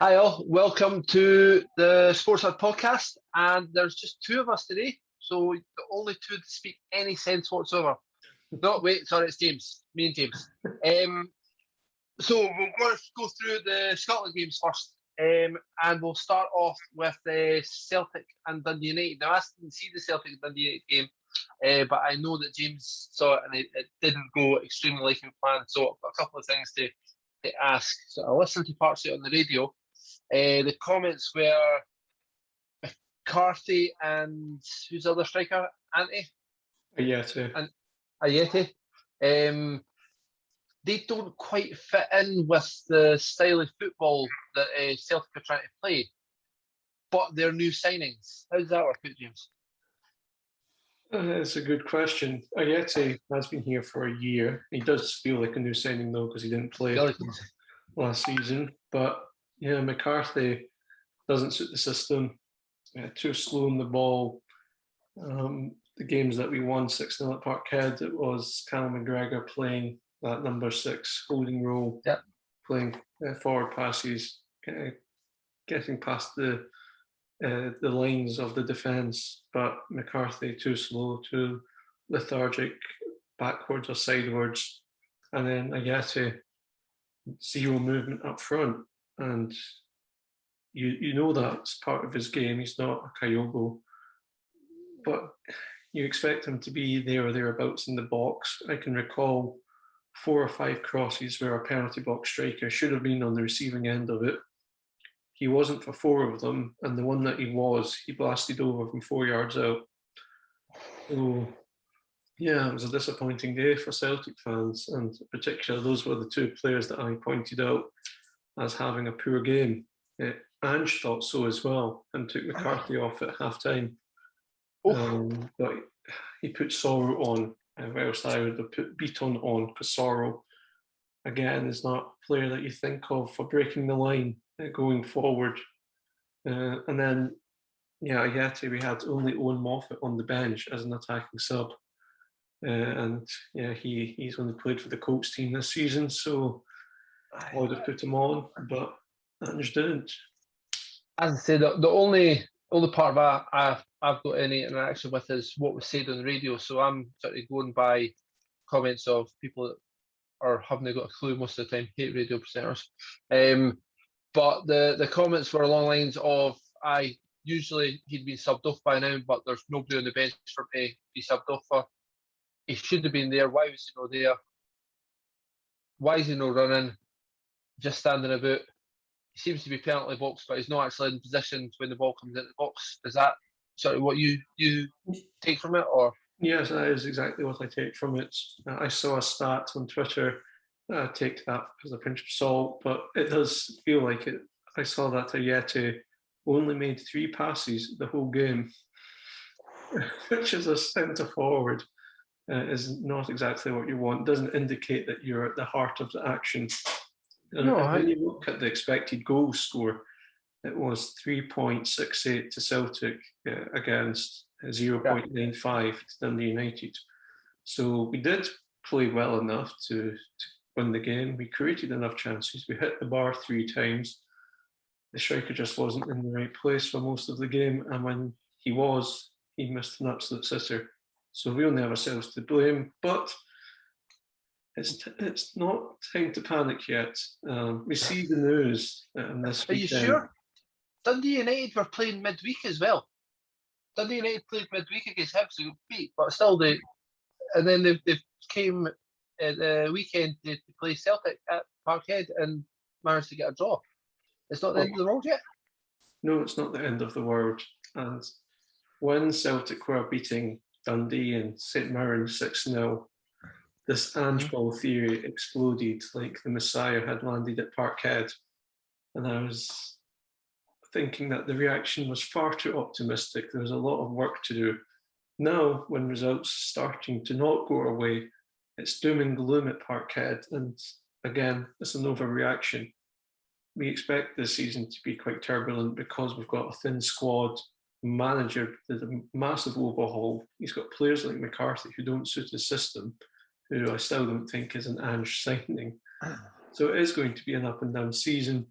Hi all, welcome to the Sportshead podcast, and there's just two of us today, so the only two to speak any sense whatsoever. No, wait, sorry, it's James, me and James. So we're going to go through the Scotland games first, and we'll start off with the Celtic and Dundee United. Now, I didn't see the Celtic and Dundee United game, but I know that James saw it, and it didn't go extremely like in plan, so I've got a couple of things to ask. So I listened to parts of it on the radio. The comments were McCarthy and who's the other striker? Ante? Ayeti. And Ayeti. They don't quite fit in with the style of football that Celtic are trying to play, but they're new signings. How does that work out, James? That's a good question. Ayeti has been here for a year. He does feel like a new signing though, because he didn't play last season. But yeah, McCarthy doesn't suit the system. Too slow on the ball. The games that we won 6-0 at Parkhead, it was Callum McGregor playing that number 6 holding role, playing forward passes, getting past the lines of the defence. But McCarthy too slow, too lethargic, backwards or sidewards, and then Ayeti, zero movement up front. And you know that's part of his game. He's not a Kyogo, but you expect him to be there or thereabouts in the box. I can recall 4 or 5 crosses where a penalty box striker should have been on the receiving end of it. He wasn't for 4 of them, and the one that he blasted over from 4 yards out. So yeah, it was a disappointing day for Celtic fans, and in particular, those were the 2 players that I pointed out as having a poor game. Ange thought so as well and took McCarthy off at half-time. But he put Sorrow on, whilst I would have put Beaton on, because Sorrow, again, is not a player that you think of for breaking the line going forward. And then, Ayeti, we had only Owen Moffat on the bench as an attacking sub. And yeah, he's only played for the Colts team this season, so I would have put him on, but Ange didn't. As I said, the only part of I've got any interaction with is what was said on the radio, so I'm sort of going by comments of people that haven't got a clue most of the time, hate radio presenters. But the comments were along the lines of, usually he'd been subbed off by now, but there's nobody on the bench for him to be subbed off for. He should have been there. Why was he not there? Why is he not running? Just standing about. He seems to be penalty box, but he's not actually in position when the ball comes into the box. Is that sort of what you take from it, or? Yes, that is exactly what I take from it. I saw a stat on Twitter. I take that as a pinch of salt, but it does feel like it. I saw that Ayeti only made 3 passes the whole game, which is a centre forward. Is not exactly what you want. Doesn't indicate that you're at the heart of the action. And when you look at the expected goals score, it was 3.68 to Celtic against 0.95 to Dundee United. So we did play well enough to win the game. We created enough chances. We hit the bar 3 times. The striker just wasn't in the right place for most of the game, and when he was, he missed an absolute sitter. So we only have ourselves to blame, but it's not time to panic yet. We see the news this weekend. Are you sure? Dundee United were playing midweek as well. Dundee United played midweek against Hibs, who beat, but still and then they came at the weekend to play Celtic at Parkhead and managed to get a draw. It's not the end of the world yet? No, it's not the end of the world. And when Celtic were beating Dundee and St Mirren 6-0, this Ange ball theory exploded like the Messiah had landed at Parkhead. And I was thinking that the reaction was far too optimistic. There was a lot of work to do. Now, when results are starting to not go our way, it's doom and gloom at Parkhead. And again, it's an overreaction. We expect this season to be quite turbulent because we've got a thin squad. Manager did a massive overhaul. He's got players like McCarthy who don't suit his system, who I still don't think is an Ange signing. So it is going to be an up and down season.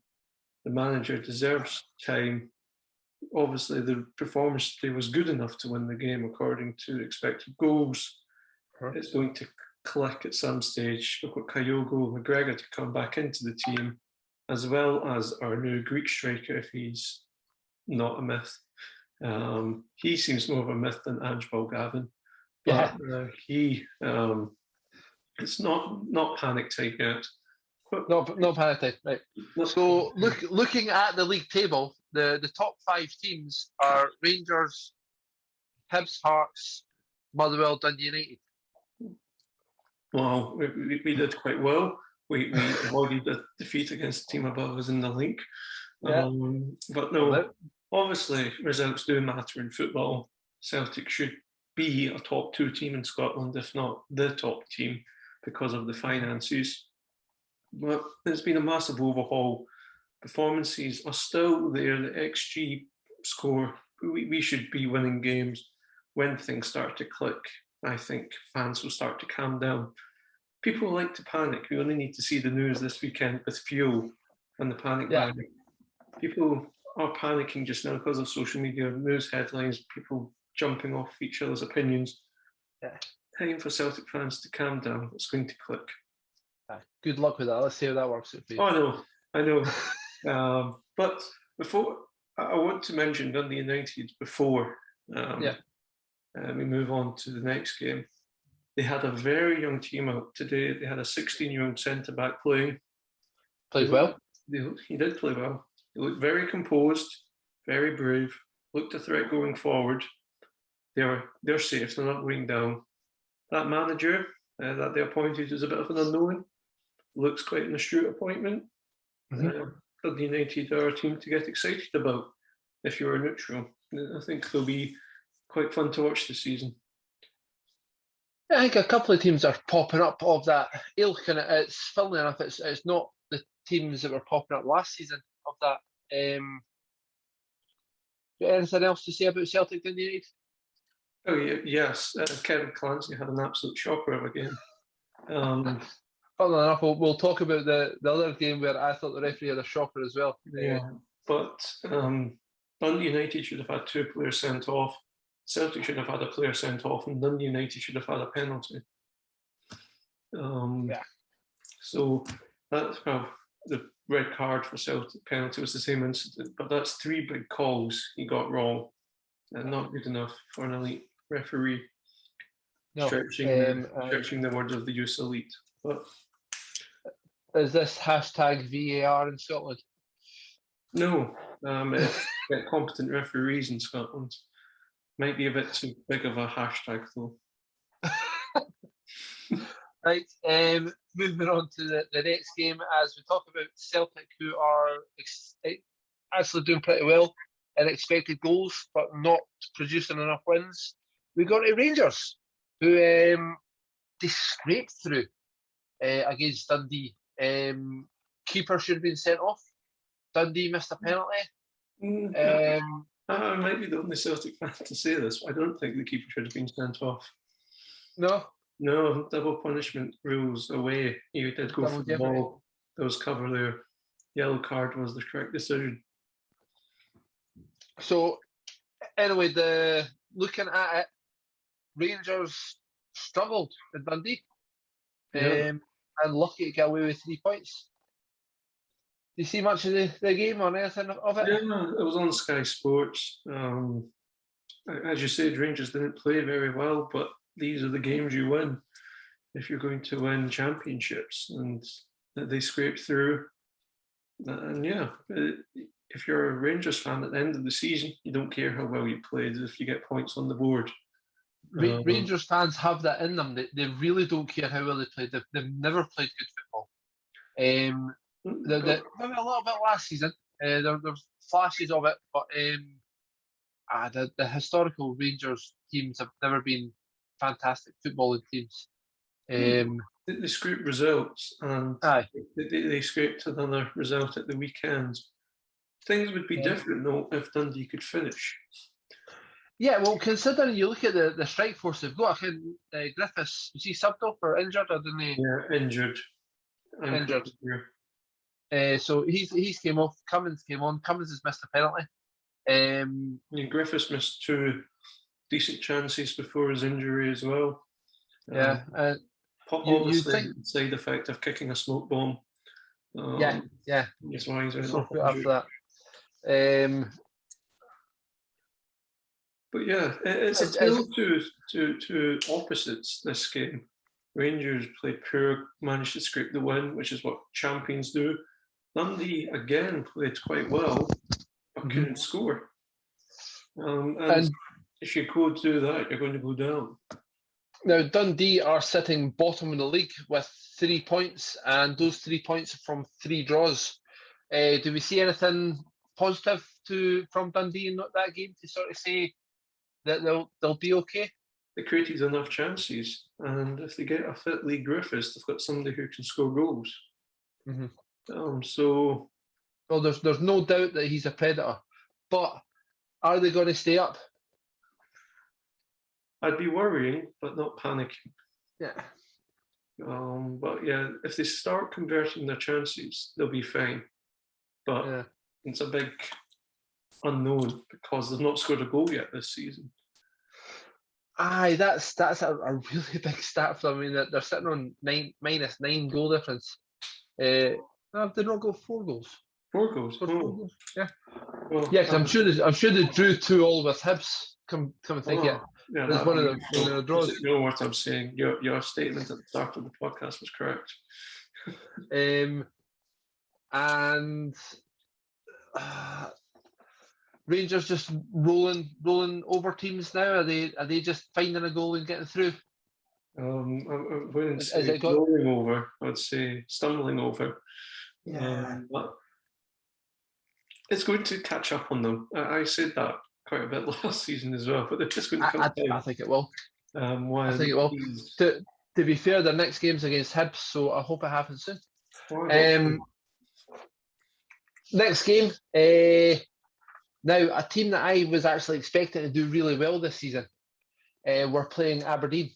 the manager deserves time. Obviously, the performance today was good enough to win the game according to expected goals. It's going to click at some stage. We've got Kyogo McGregor to come back into the team, as well as our new Greek striker, if he's not a myth. He seems more of a myth than Ange Gavin. But it's not panic time yet. Not panic time, right. So looking at the league table, the top 5 teams are Rangers, Hibs, Hearts, Motherwell, Dundee United. Well, we did quite well. We avoided a defeat against the team above us in the league. Yeah. But no, obviously results do matter in football. Celtic should be a top 2 team in Scotland, if not the top team, because of the finances. But there's been a massive overhaul. Performances are still there. The XG score, we should be winning games. When things start to click, I think fans will start to calm down. People like to panic. We only need to see the news this weekend with fuel and the panic button. People are panicking just now because of social media, news headlines, people jumping off each other's opinions. Time for Celtic fans to calm down. It's going to click. Good luck with that. Let's see how that works out for you. Oh, I know. But before, I want to mention Dundee United before we move on to the next game. They had a very young team out today. They had a 16-year-old centre-back playing. Played well. He did play well. He looked very composed, very brave, looked a threat going forward. They're safe. They're not going down. That manager that they appointed is a bit of an unknown. Looks quite an astute appointment. Dundee United are a team to get excited about if you're a neutral. I think they'll be quite fun to watch this season. I think a couple of teams are popping up of that ilk, and it's funnily enough, it's not the teams that were popping up last season of that. Anything else to say about Celtic Dundee United? Oh yes, Kevin Clancy had an absolute shocker of a game. Funnily enough, we'll talk about the other game where I thought the referee had a shocker as well. But Dundee United should have had 2 players sent off. Celtic should have had a player sent off, and Dundee United should have had a penalty. So that's the red card for Celtic penalty was the same incident, but that's 3 big calls he got wrong, and not good enough for an elite referee. No, stretching the words of the use elite. But is this hashtag VAR in Scotland? No, get competent referees in Scotland. Might be a bit too big of a hashtag though. Right, moving on to the next game as we talk about Celtic, who are actually doing pretty well in expected goals, but not producing enough wins. We got to Rangers, who they scraped through against Dundee. Keeper should have been sent off. Dundee missed a penalty. I might be the only Celtic fan to say this, but I don't think the keeper should have been sent off. No, double punishment rules away. He did go for the ball. There was cover there. Yellow card was the correct decision. So, anyway, looking at it, Rangers struggled in Dundee. And lucky to get away with 3 points. Do you see much of the game or anything of it? Yeah, it was on Sky Sports. As you said, Rangers didn't play very well, but these are the games you win if you're going to win championships, and they scraped through. And if you're a Rangers fan at the end of the season, you don't care how well you played if you get points on the board. Rangers fans have that in them. They really don't care how well they played. They've never played good football. Maybe a little bit last season. There's flashes of it, but the historical Rangers teams have never been fantastic footballing teams. They scraped results, and they scraped another result at the weekend. Things would be different though if Dundee could finish. Yeah, well, considering you look at the strike force they've got, Griffiths, was he subbed off or injured, or didn't he? Yeah, injured. Injured. So he's came off. Cummins came on. Cummins has missed a penalty. Griffiths missed 2 decent chances before his injury as well. Obviously, think side effect of kicking a smoke bomb. Yeah. That's why he's So after that. But yeah, it's a tale to opposites this game. Rangers played poor, managed to scrape the win, which is what champions do. Dundee again played quite well, but couldn't score. And if you go do that, you're going to go down. Now Dundee are sitting bottom of the league with 3 points, and those 3 points are from 3 draws. Do we see anything positive from Dundee in that game to sort of say that they'll be okay? They created enough chances, and if they get a fit Lee Griffiths, they've got somebody who can score goals. Well, there's no doubt that he's a predator, but are they going to stay up? I'd be worrying, but not panicking. Yeah. But yeah, if they start converting their chances, they'll be fine. But it's a big unknown because they've not scored a goal yet this season. Aye, that's a really big stat for them. I mean, they're sitting on -9 goal difference. They not got 4 goals. 4 goals. Four goals. Yeah. Well, yes, I'm sure they drew 2-2 with Hibs. Come and think it. Yeah, that's one of the draws. You know what I'm saying? Your statement at the start of the podcast was correct. And Rangers just rolling over teams now. Are they just finding a goal and getting through? I wouldn't say rolling over. I'd say stumbling over. But it's going to catch up on them. I said that quite a bit last season as well, but they're just going to come down. I think it will. I think it will. To be fair, their next game's against Hibs, so I hope it happens soon. Next game. Now, a team that I was actually expecting to do really well this season, we're playing Aberdeen.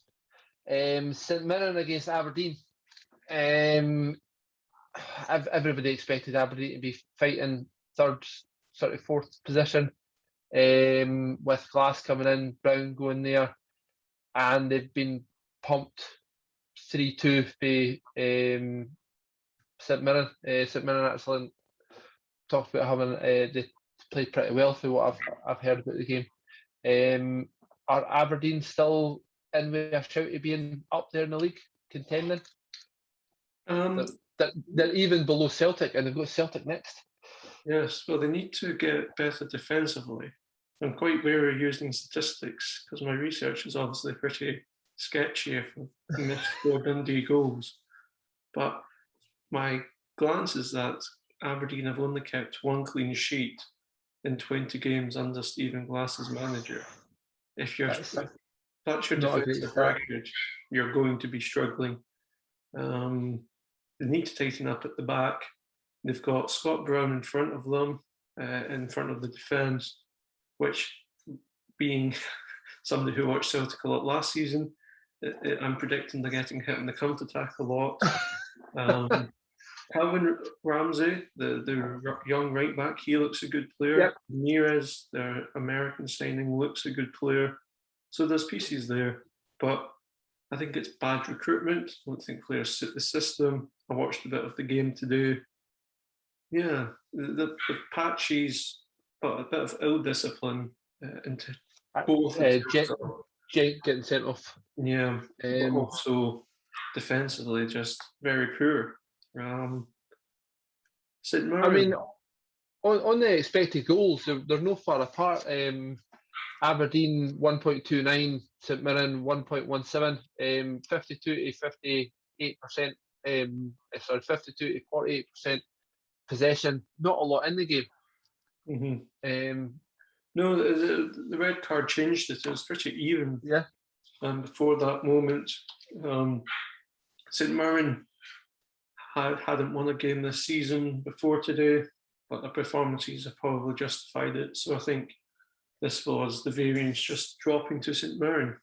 St Mirren against Aberdeen. Everybody expected Aberdeen to be fighting third, sort of fourth position, with Glass coming in, Brown going there, and they've been pumped 3-2 by St Mirren. St Mirren actually talked about having they played pretty well for what I've heard about the game. Are Aberdeen still in with a shout of being up there in the league, contending? They're even below Celtic, and they've got Celtic next. Yes, well, they need to get better defensively. I'm quite wary of using statistics because my research is obviously pretty sketchy if I missed 4 Dundee goals. But my glance is that Aberdeen have only kept 1 clean sheet in 20 games under Stephen Glass's manager. If that's your defensive record, you're going to be struggling. They need to tighten up at the back. They've got Scott Brown in front of them, in front of the defence, which, being somebody who watched Celtic a lot last season, I'm predicting they're getting hit in the counter-attack a lot. Calvin Ramsey, the young right back, he looks a good player. Yep. Neres, their American signing, looks a good player. So there's pieces there, but I think it's bad recruitment. I don't think players suit the system. I watched a bit of the game today. Yeah, the patches, but a bit of ill discipline into both. Jake getting sent off. Yeah, but also defensively just very poor. St Mirren. I mean, on the expected goals, they're not far apart. Aberdeen 1.29, St Mirren 1.17, 52 to 58%. 52 to 48% possession. Not a lot in the game. Mm-hmm. No, the red card changed it. It was pretty even. Yeah. Before that moment, St Mirren hadn't won a game this season before today, but the performances have probably justified it. So I think this was the variance just dropping to St Mirren.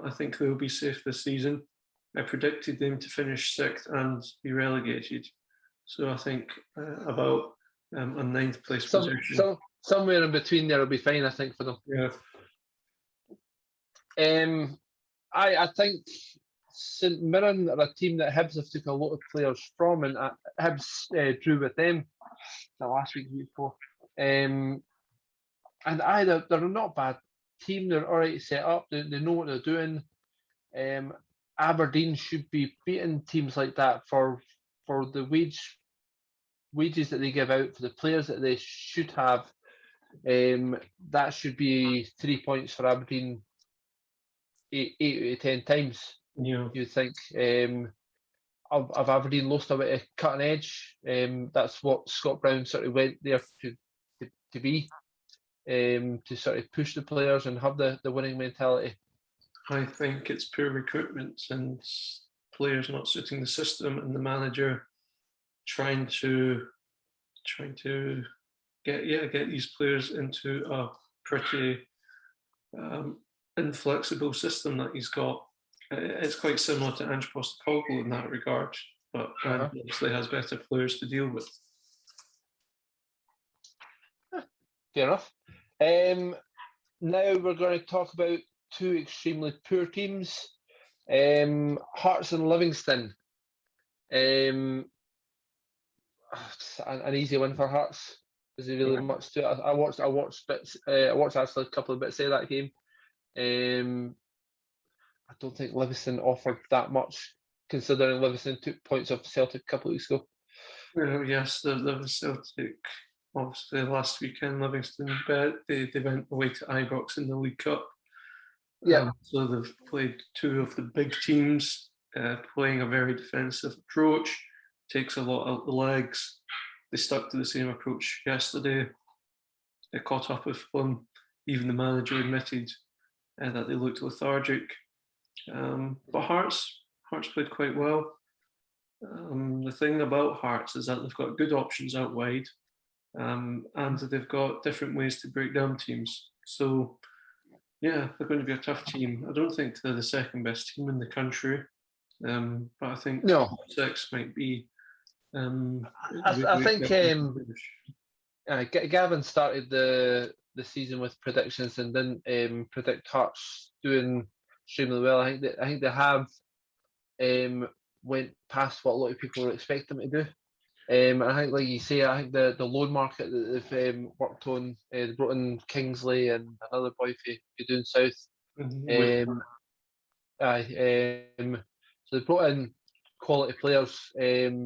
I think they'll be safe this season. I predicted them to finish 6th and be relegated. So I think about a ninth place position. Somewhere in between there will be fine, I think, for them. Yeah. I think St Mirren are a team that Hibs have took a lot of players from, and Hibs drew with them the last week before. And they're not a bad team. They're all right set up. They know what they're doing. Aberdeen should be beating teams like that for the wages that they give out for the players that they should have. That should be 3 points for Aberdeen 8 out of 10 times. Yeah. You'd think. Of Aberdeen lost a bit of cutting edge. That's what Scott Brown sort of went there to be, to sort of push the players and have the winning mentality. I think it's poor recruitment and players not suiting the system, and the manager trying to get these players into a pretty inflexible system that he's got. It's quite similar to Ange Postecoglou in that regard, but obviously has better players to deal with. Fair enough. Now we're going to talk about two extremely poor teams, Hearts and Livingston. An easy win for Hearts. Is there really much to it? I watched bits. I watched actually a couple of bits of that game. I don't think Livingston offered that much, considering Livingston took points off Celtic a couple of weeks ago. Yes, the Celtic. Obviously, last weekend Livingston they went away to Ibrox in the League Cup. Yeah. So they've played two of the big teams, playing a very defensive approach. Takes a lot out the legs. They stuck to the same approach yesterday. They caught up with them. Even the manager admitted that they looked lethargic. But Hearts played quite well. The thing about Hearts is that they've got good options out wide, and they've got different ways to break down teams. So, yeah, they're going to be a tough team. I don't think they're the second best team in the country, but I think six might be. I think Gavin started the season with predictions and didn't predict Hearts doing extremely well. I think they have went past what a lot of people were expecting them to do. And I think, like you say, I think the loan market that they've worked on, they brought in Kingsley and another boy for doing South. So they brought in quality players.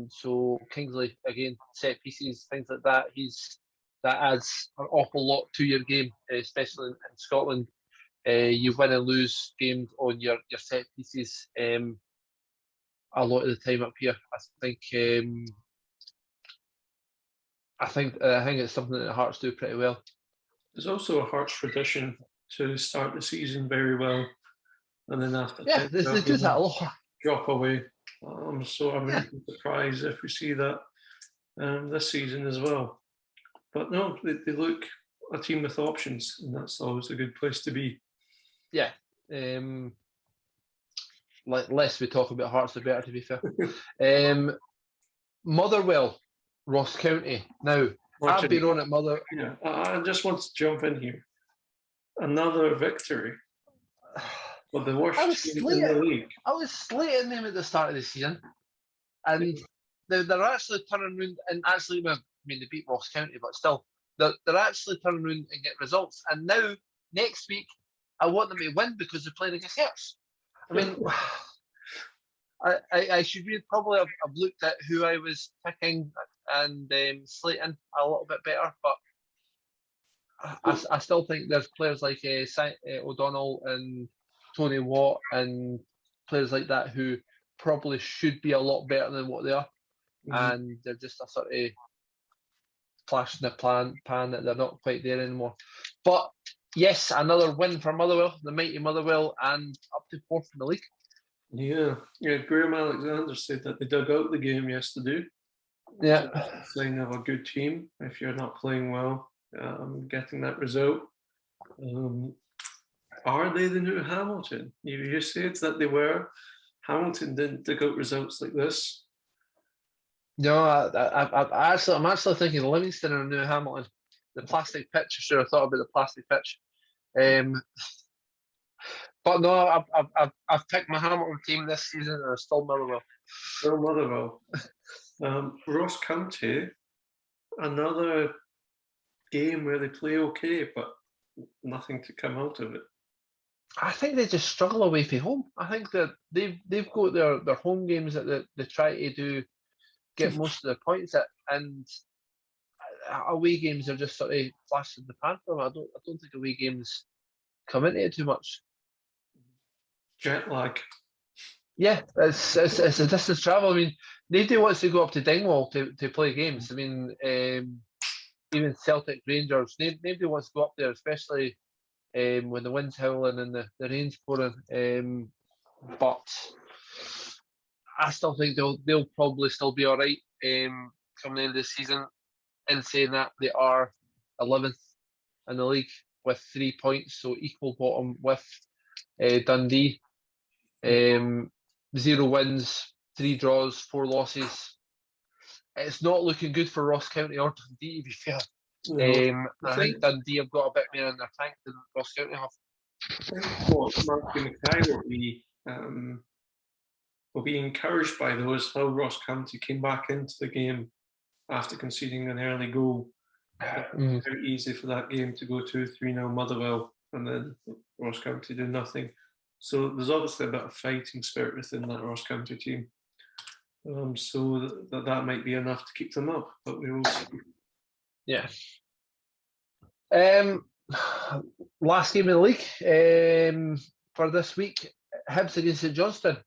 So Kingsley, again, set pieces, things like that. That adds an awful lot to your game, especially in Scotland. You win and lose games on your set pieces a lot of the time up here. I think it's something that the Hearts do pretty well. There's also a Hearts tradition to start the season very well, and then after they do that a lot. Drop away. I wouldn't be surprised if we see that this season as well. But no, they look a team with options, and that's always a good place to be. Yeah. Less we talk about Hearts, the better, to be fair. Motherwell, Ross County. Now, I've been on at Motherwell. Yeah, I just want to jump in here. Another victory. But the worst team in the league. I was slating them at the start of the season, and they're actually turning around and actually, they beat Ross County, but still, they're actually turning around and get results. And now, next week, I want them to win because they're playing against Hibs. I mean, I should probably have looked at who I was picking and slating a little bit better, but I still think there's players like O'Donnell and Tony Watt and players like that who probably should be a lot better than what they are, and they're just a sort of flash in the pan that they're not quite there anymore. But yes, another win for Motherwell, the mighty Motherwell, and up to fourth in the league. Yeah. Graham Alexander said that they dug out the game yesterday. Yeah, sign of a good team. If you're not playing well, getting that result. Are they the new Hamilton? You said that they were. Hamilton didn't dig out results like this. No, I'm actually thinking Livingston or New Hamilton. The plastic pitch. I should have thought about the plastic pitch. But no, I've picked my Hamilton team this season, and it's still Motherwell. Still Motherwell. Ross County, another game where they play okay, but nothing to come out of it. I think they just struggle away from home. I think that they've got their home games that they try to get most of their points at, and away games are just sort of flash in the pan for them. I don't think away games come into it too much. Jet lag. Yeah, it's a distance travel. I mean, nobody wants to go up to Dingwall to play games. I mean, even Celtic, Rangers, nobody wants to go up there, especially when the wind's howling and the rain's pouring. But I still think they'll probably still be all right come the end of the season. In saying that, they are 11th in the league with 3 points, so equal bottom with Dundee. 0 wins, 3 draws, 4 losses. It's not looking good for Ross County or Dundee, to be fair. No. I think Dundee have got a bit more in their tank than Ross County have. I think what Matthew Mackay will be encouraged by, though, is how Ross County came back into the game after conceding an early goal. Very easy for that game to go 2-3-0 Motherwell, and then Ross County did nothing. So there's obviously a bit of fighting spirit within that Ross County team. So that might be enough to keep them up, but we will see. Yeah. Last game in the league for this week, Hibs against St Johnstone.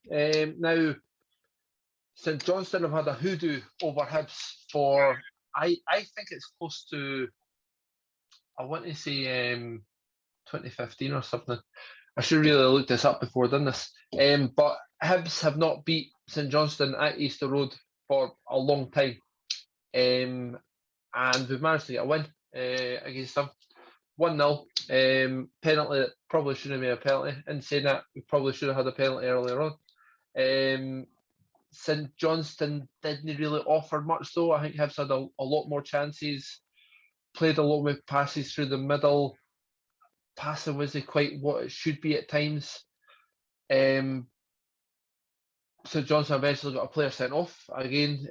Now, St Johnstone have had a hoodoo over Hibs for, I think it's close to, I want to say 2015 or something. I should really look this up before doing this. But Hibs have not beat St Johnstone at Easter Road for a long time. And we've managed to get a win against them. 1-0. Penalty that probably shouldn't have been a penalty. In saying that, we probably should have had a penalty earlier on. St Johnstone didn't really offer much, though. I think Hibs had a lot more chances, played a lot more passes through the middle. Passing wasn't quite what it should be at times. St Johnstone eventually got a player sent off again.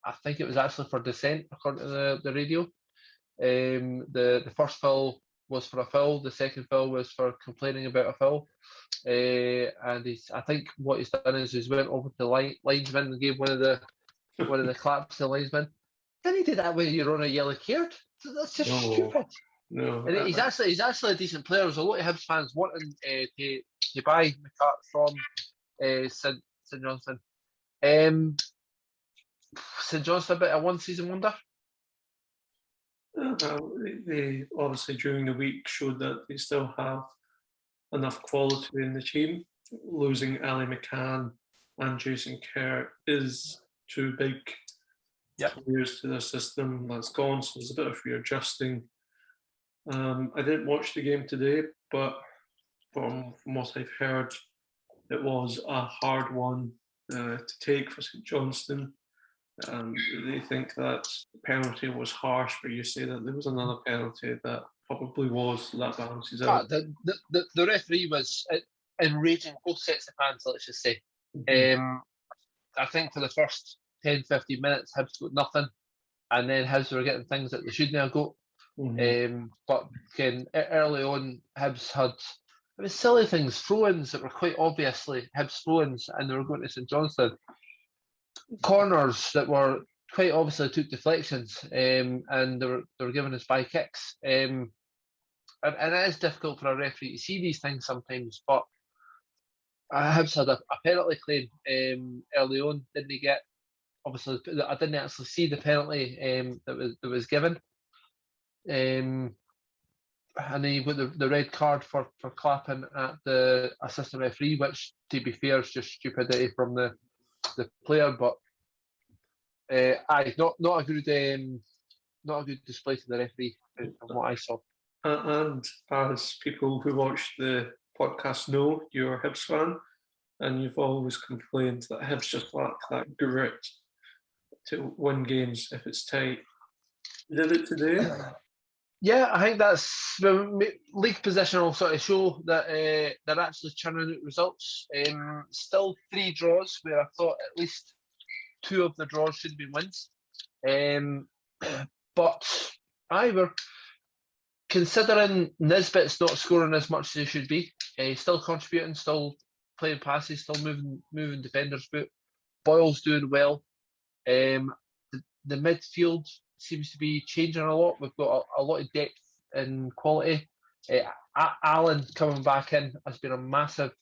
I think it was actually for dissent, according to the radio. The first foul was for a foul. The second foul was for complaining about a foul. And I think what he's done is he's went over to the linesman and gave one of the claps to the linesman. Didn't he do that when you're on a yellow card? That's just stupid. No, and he's actually a decent player. There's a lot of Hibs fans wanting to buy McCart from St Johnstone. St Johnstone a bit of one season wonder. They obviously during the week showed that they still have enough quality in the team. Losing Ali McCann and Jason Kerr is 2 big players to the system that's gone, so there's a bit of readjusting. I didn't watch the game today, but from what I've heard, it was a hard one to take for St Johnstone. They think that the penalty was harsh, but you say that there was another penalty that probably was, so that balances out. The referee was enraging both sets of fans, let's just say. I think for the first 10-15 minutes, Hibs got nothing, and then Hibs were getting things that they shouldn't have got. But early on, Hibs had silly things, throw-ins that were quite obviously Hibs throw-ins, and they were going to St Johnstone. Corners that were quite obviously took deflections, and they were given us by kicks. And it is difficult for a referee to see these things sometimes, but Hibs had a penalty claim early on, didn't he get? Obviously, I didn't actually see the penalty that was given. And then you've got the red card for clapping at the assistant referee, which, to be fair, is just stupidity from the player. But not a good display to the referee from what I saw. And as people who watch the podcast know, you're a Hibs fan, and you've always complained that Hibs just lack that grit to win games if it's tight. Did it today? Yeah, I think that's the league position will sort of show that they're actually churning out results. Still 3 draws, where I thought at least 2 of the draws should be wins. But we're considering Nisbet's not scoring as much as he should be. Still contributing, still playing passes, still moving defenders about. Boyle's doing well. The midfield seems to be changing a lot. We've got a lot of depth and quality. Allen coming back in has been a massive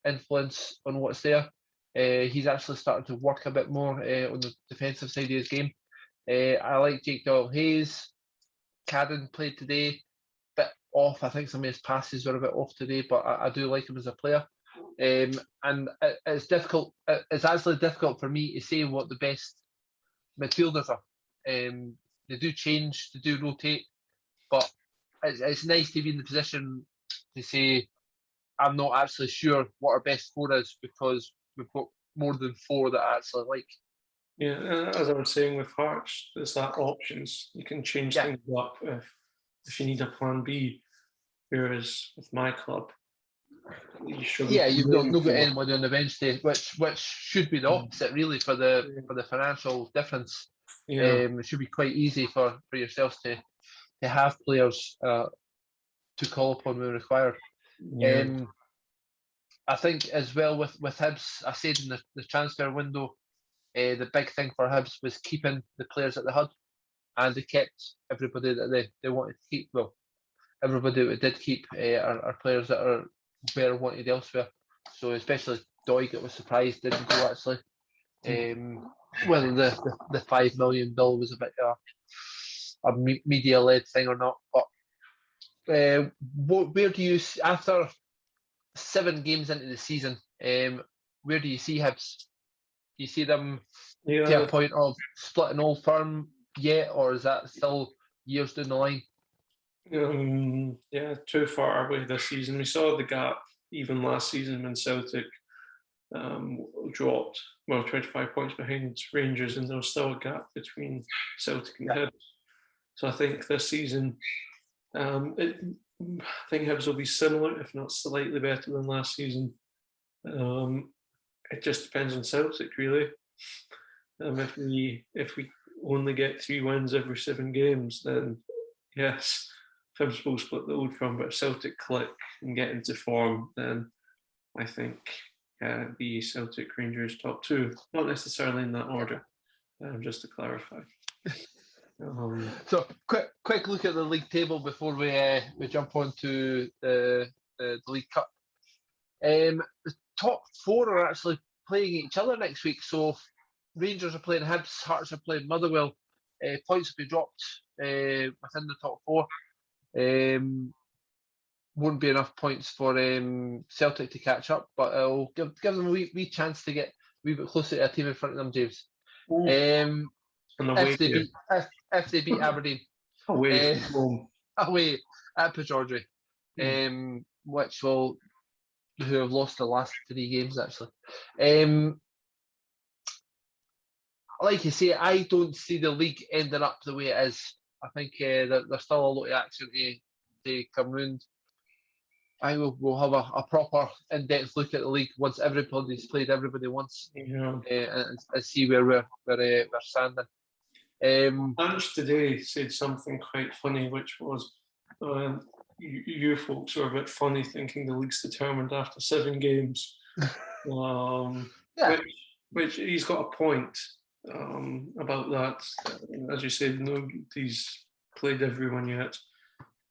influence on what's there. He's actually starting to work a bit more on the defensive side of his game. I like Jake Doyle-Hayes. Cadden played today, bit off. I think some of his passes were a bit off today, but I do like him as a player. And it's difficult. It's actually difficult for me to say what the best midfielders are. They do change, they do rotate, but it's nice to be in the position to say I'm not actually sure what our best 4 is, because we've got more than 4 that I actually like. Yeah, as I was saying with Hearts, there's that options. You can change things up if you need a plan B. Whereas with my club, you've not got anybody on the bench there, which should be the opposite really for the financial difference. It should be quite easy for yourselves to have players to call upon when required. I think as well with Hibs, I said in the transfer window, the big thing for Hibs was keeping the players at the HUD, and they kept everybody that they wanted to keep. Well, everybody that did keep are players that are better wanted elsewhere. So especially Doig, was surprised didn't go actually. Whether the $5 million bill was a bit a media led thing or not, but where do you, after 7 games into the season, where do you see Hibs? Do you see them to a point of splitting Old Firm yet, or is that still years down the line? Too far away this season. We saw the gap even last season when Celtic dropped 25 points behind Rangers, and there was still a gap between Celtic and Hibs. So I think this season, I think Hibs will be similar, if not slightly better than last season. It just depends on Celtic, really. If we only get 3 wins every 7 games, then yes, Hibs will split the Old Firm. But if Celtic click and get into form, then I think the Celtic, Rangers top 2, not necessarily in that order. Just to clarify. So quick look at the league table before we jump on to the League Cup. The top 4 are actually playing each other next week. So Rangers are playing Hibs, Hearts are playing Motherwell. Points will be dropped within the top 4. Won't be enough points for Celtic to catch up, but it'll give them a wee chance to get a wee bit closer to a team in front of them, James. If they beat Aberdeen away at Pajordry, who have lost the last 3 games actually. Like you say, I don't see the league ending up the way it is. I think there's still a lot of action to come round. I think we'll have a proper in-depth look at the league once everybody's played everybody once, and see where we're standing. Ange today said something quite funny, which was you folks are a bit funny thinking the league's determined after 7 games. Which he's got a point about that. As you said, nobody's played everyone yet.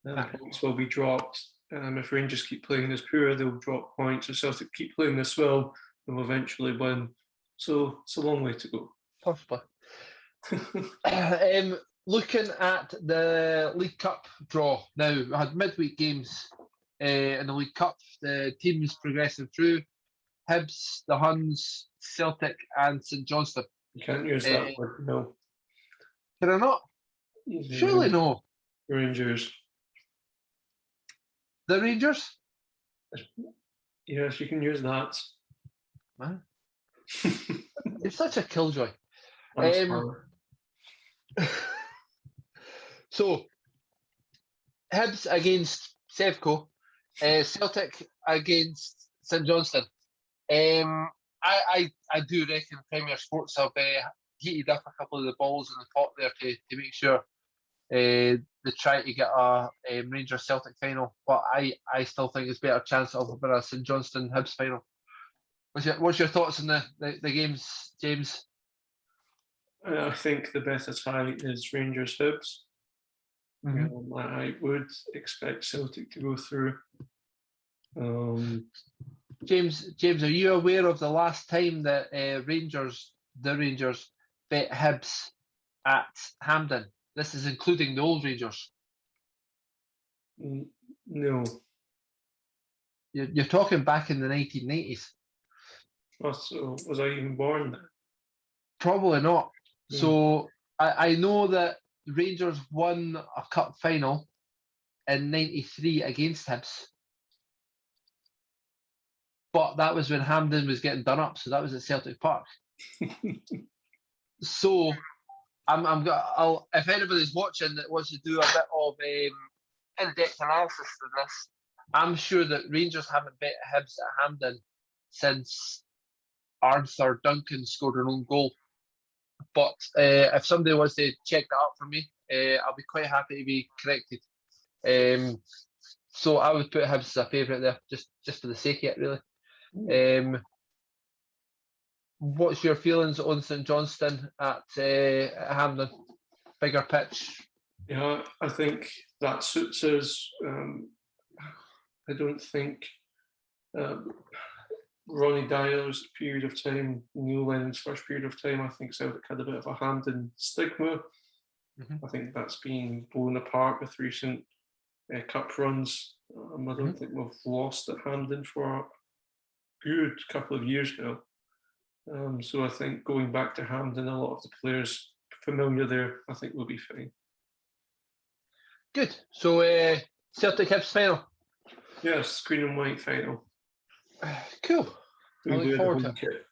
Points will be dropped. If Rangers keep playing this poor, they'll drop points. If Celtic keep playing this well, they'll eventually win. So it's a long way to go. Possibly. Looking at the League Cup draw now, we had midweek games in the League Cup. The teams progressing through: Hibs, the Huns, Celtic, and St Johnstone. You can't use that word, no. Can I not? Surely no. Rangers. The Rangers? Yes, you can use that. Man. You're such a killjoy. I'm sorry. So, Hibs against Sevco, Celtic against St Johnstone. I do reckon Premier Sports have heated up a couple of the balls in the pot there to make sure they try to get a Rangers Celtic final, but I still think it's better chance of a St Johnstone Hibs final. What's your thoughts on the games, James? I think the better tie is Rangers Hibs. I would expect Celtic to go through. James, are you aware of the last time that the Rangers bet Hibs at Hampden? This is including the old Rangers. No. You're talking back in the 1990s. Oh, so was I even born then? Probably not. So I know that Rangers won a cup final in '93 against Hibs, but that was when Hampden was getting done up. So that was at Celtic Park. So I'll if anybody's watching that wants to do a bit of in-depth analysis of this, I'm sure that Rangers haven't bet Hibs at Hampden since Arthur Duncan scored an own goal. But if somebody wants to check that up for me, I'll be quite happy to be corrected. So I would put Hibs as a favourite there, just for the sake of it, really. What's your feelings on St Johnstone at Hampden? Bigger pitch? Yeah, I think that suits us. I don't think Ronnie Dyer's period of time, Neil Lennon's first period of time, I think Celtic had a bit of a Hampden stigma. I think that's been blown apart with recent cup runs. I don't think we've lost at Hampden for a good couple of years now. So I think going back to Hampden, a lot of the players familiar there, I think will be fine. Good. So Celtic Hibs final? Yes, green and white final. Cool. I look forward to it.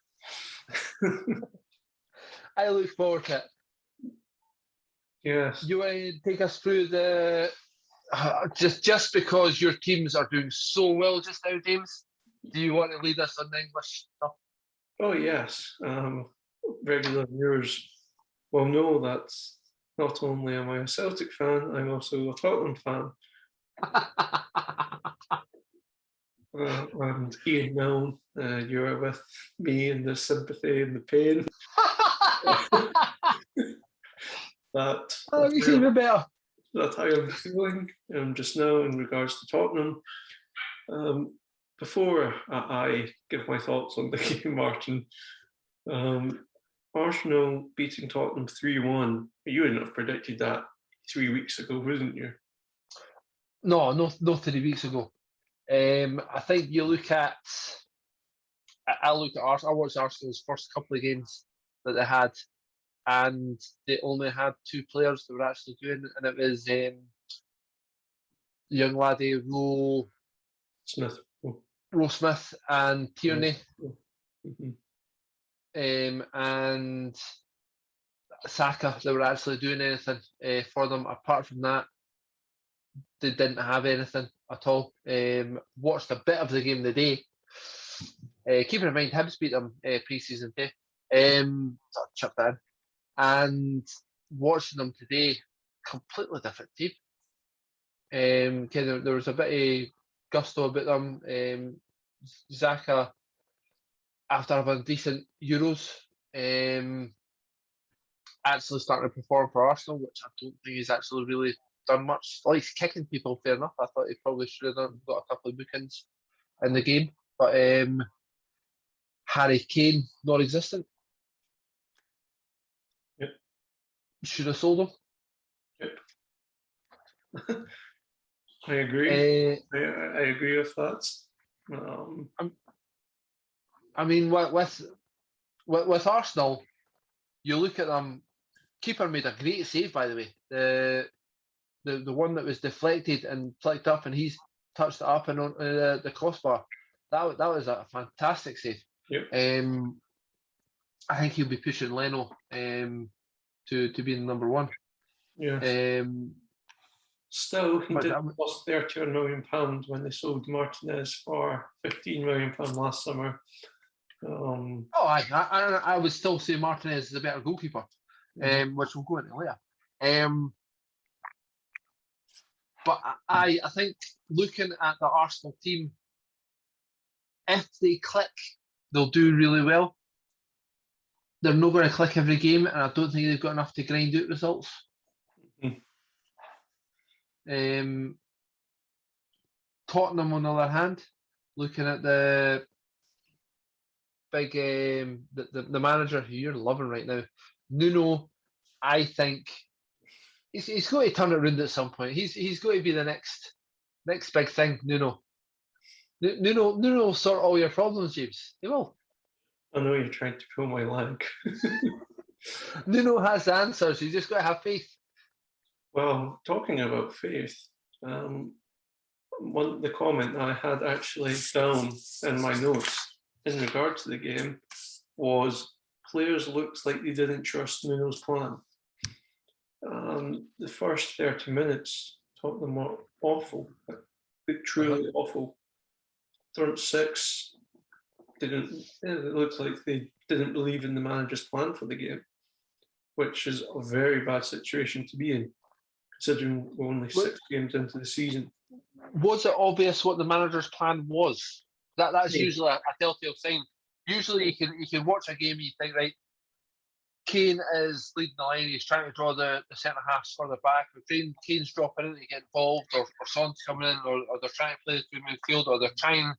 I look forward to it. Yes. You want to take us through the just because your teams are doing so well just now, James? Do you want to lead us on the English stuff? Oh yes. Regular viewers will know that not only am I a Celtic fan, I'm also a Tottenham fan. And Ian Milne, you're with me in the sympathy and the pain. That makes it even better. That's how I'm feeling just now in regards to Tottenham. Before I give my thoughts on the game, Martin, Arsenal beating Tottenham 3-1. You wouldn't have predicted that 3 weeks ago, wouldn't you? No 3 weeks ago. I think you look at. I looked at Arsenal. I watched Arsenal's first couple of games that they had, and they only had 2 players that were actually doing it, and it was young laddie Roe Smith and Tierney, and Saka that were actually doing anything for them. Apart from that, they didn't have anything at all. Watched a bit of the game today. Keeping in mind, Hibs beat them pre-season day. So I chucked that in. And watching them today, completely different team. There was a bit of gusto about them. Xhaka, after having decent Euros, actually starting to perform for Arsenal, which I don't think he's actually really done much. Well, he's kicking people, fair enough. I thought he probably should have got a couple of bookings in the game. But Harry Kane, non-existent. Yep. Should have sold him. Yep. I agree. I agree with that. I mean, with Arsenal, you look at them. Keeper made a great save, by the way. The one that was deflected and flicked up, and he's touched it up and on the crossbar. That was a fantastic save. Yep. I think he'll be pushing Leno to being number one. Yeah. Still, he did cost £31 million when they sold Martinez for £15 million last summer. I would still say Martinez is a better goalkeeper, which we'll go into later. But I think looking at the Arsenal team, if they click, they'll do really well. They're not going to click every game, and I don't think they've got enough to grind out results. Tottenham, on the other hand, looking at the big the manager who you're loving right now, Nuno, I think he's going to turn it around at some point. He's going to be the next big thing. Nuno will sort all your problems, James. He will. I know you're trying to pull my leg. Nuno has the answers. You just got to have faith. Well, talking about faith, the comment I had actually down in my notes in regard to the game was players looked like they didn't trust Nuno's plan. The first 30 minutes, Tottenham were awful, truly awful. Front six it looked like they didn't believe in the manager's plan for the game, which is a very bad situation to be in, considering we're only 6 games into the season. Was it obvious what the manager's plan was? That's usually a telltale sign. Usually you can watch a game and you think, right, Kane is leading the line, he's trying to draw the centre halves further back, or Kane's dropping in to get involved, or Son's coming in, or they're trying to play through midfield, or they're trying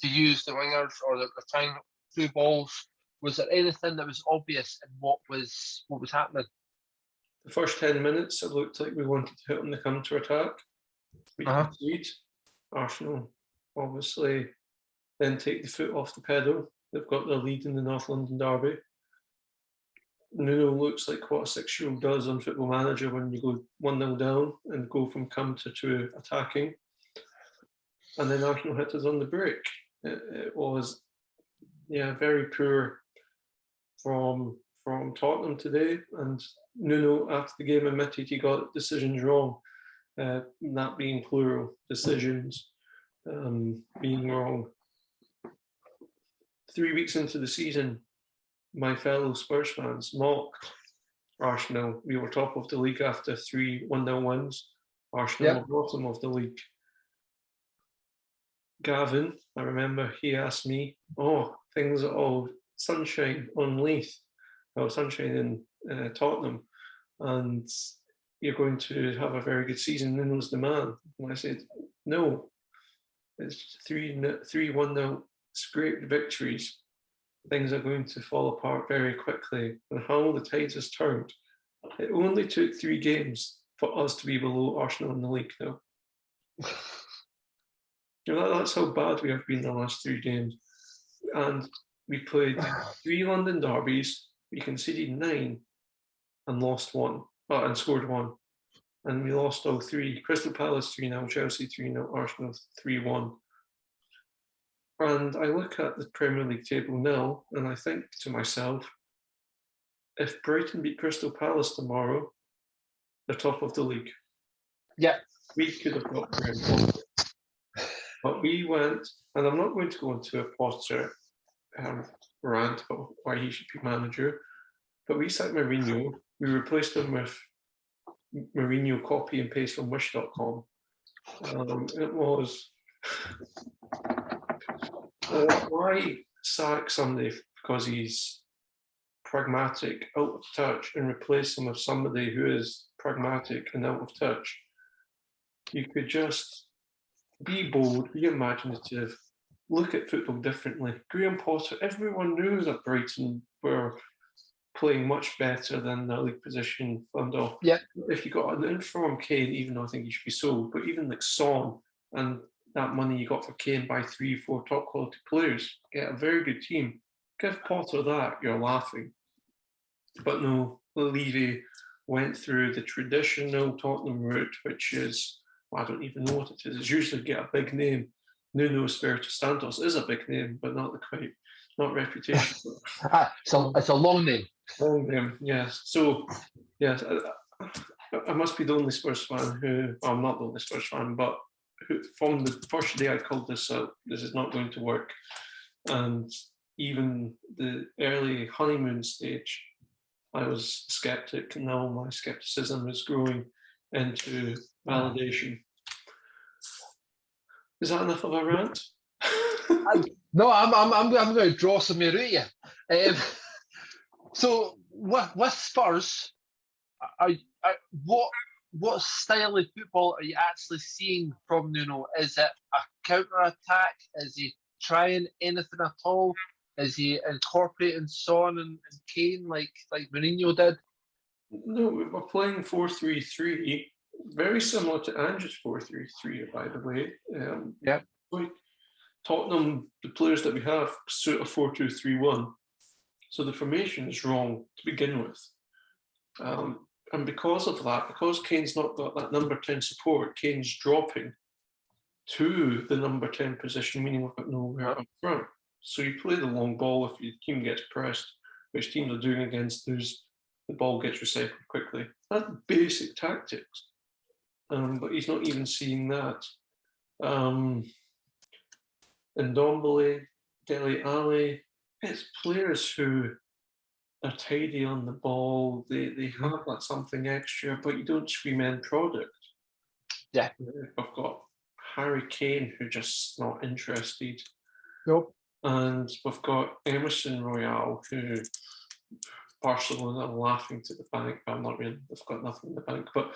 to use the wingers, or they're trying through balls. Was there anything that was obvious in what was happening? The first 10 minutes, it looked like we wanted to hit on the counter attack. We concede. Arsenal obviously then take the foot off the pedal. They've got their lead in the North London derby. Nuno looks like what a 6-year-old does on Football Manager when you go 1-0 down and go from counter to attacking. And then Arsenal hit us on the break. It was, very poor from Tottenham today. And Nuno, after the game, admitted he got decisions wrong. That being plural, decisions being wrong. 3 weeks into the season, my fellow Spurs fans mocked Arsenal. We were top of the league after 3 1-0 wins. Arsenal were bottom of the league. Gavin, I remember he asked me, things are all sunshine on Leith, sunshine in Tottenham, and you're going to have a very good season. Nuno's the man. And I said, no, it's 3-1-0 scraped victories. Things are going to fall apart very quickly. And how the tides has turned. It only took 3 games for us to be below Arsenal in the league now. That's how bad we have been the last 3 games. And we played 3 London derbies. We conceded 9 and lost 1. And scored 1. And we lost all 3. Crystal Palace 3-0, Chelsea 3-0, Arsenal 3-1. And I look at the Premier League table now, and I think to myself, if Brighton beat Crystal Palace tomorrow, they're top of the league. Yeah. We could have got there. But we went, and I'm not going to go into a Potter rant about why he should be manager, but we sacked Mourinho. We replaced him with Mourinho copy and paste from wish.com. It was... why sack somebody because he's pragmatic, out of touch, and replace him with somebody who is pragmatic and out of touch? You could just be bold, be imaginative, look at football differently. Graham Potter, everyone knew that Brighton were playing much better than their league position. If you got an informed Kane, even though I think he should be sold, but even like Son and that money you got for Kane, buy 3-4 top quality players, get a very good team. Give Potter that, you're laughing. But no, Levy went through the traditional Tottenham route, which is, I don't even know what it is. It's usually get a big name. Nuno Espirito Santos is a big name, but not reputation. It's a long name. Home game, yes. So, yes, I must be the only Spurs fan who, well, I'm not the only Spurs fan, but who, from the first day I called this out, this is not going to work. And even the early honeymoon stage, I was skeptic, and now my skepticism is growing into validation. Is that enough of a rant? No, I'm going to draw some here at you. So with Spurs, what style of football are you actually seeing from Nuno? Is it a counter attack? Is he trying anything at all? Is he incorporating Son and Kane like Mourinho did? No, we're playing 4-3-3, very similar to Andrew's 4-3-3, by the way. Yeah. Tottenham, the players that we have suit a 4-2-3-1. So the formation is wrong to begin with. And because of that, because Kane's not got that number 10 support, Kane's dropping to the number 10 position, meaning we've got nowhere up front. So you play the long ball if your team gets pressed, which teams are doing against those, the ball gets recycled quickly. That's basic tactics. But he's not even seeing that. Ndombele, Dele Alli, it's players who are tidy on the ball. They have that something extra, but you don't scream end product. Yeah. I've got Harry Kane, who just not interested. Nope. And we've got Emerson Royale, who Barcelona are laughing to the bank. But I'm not really. They've got nothing in the bank, but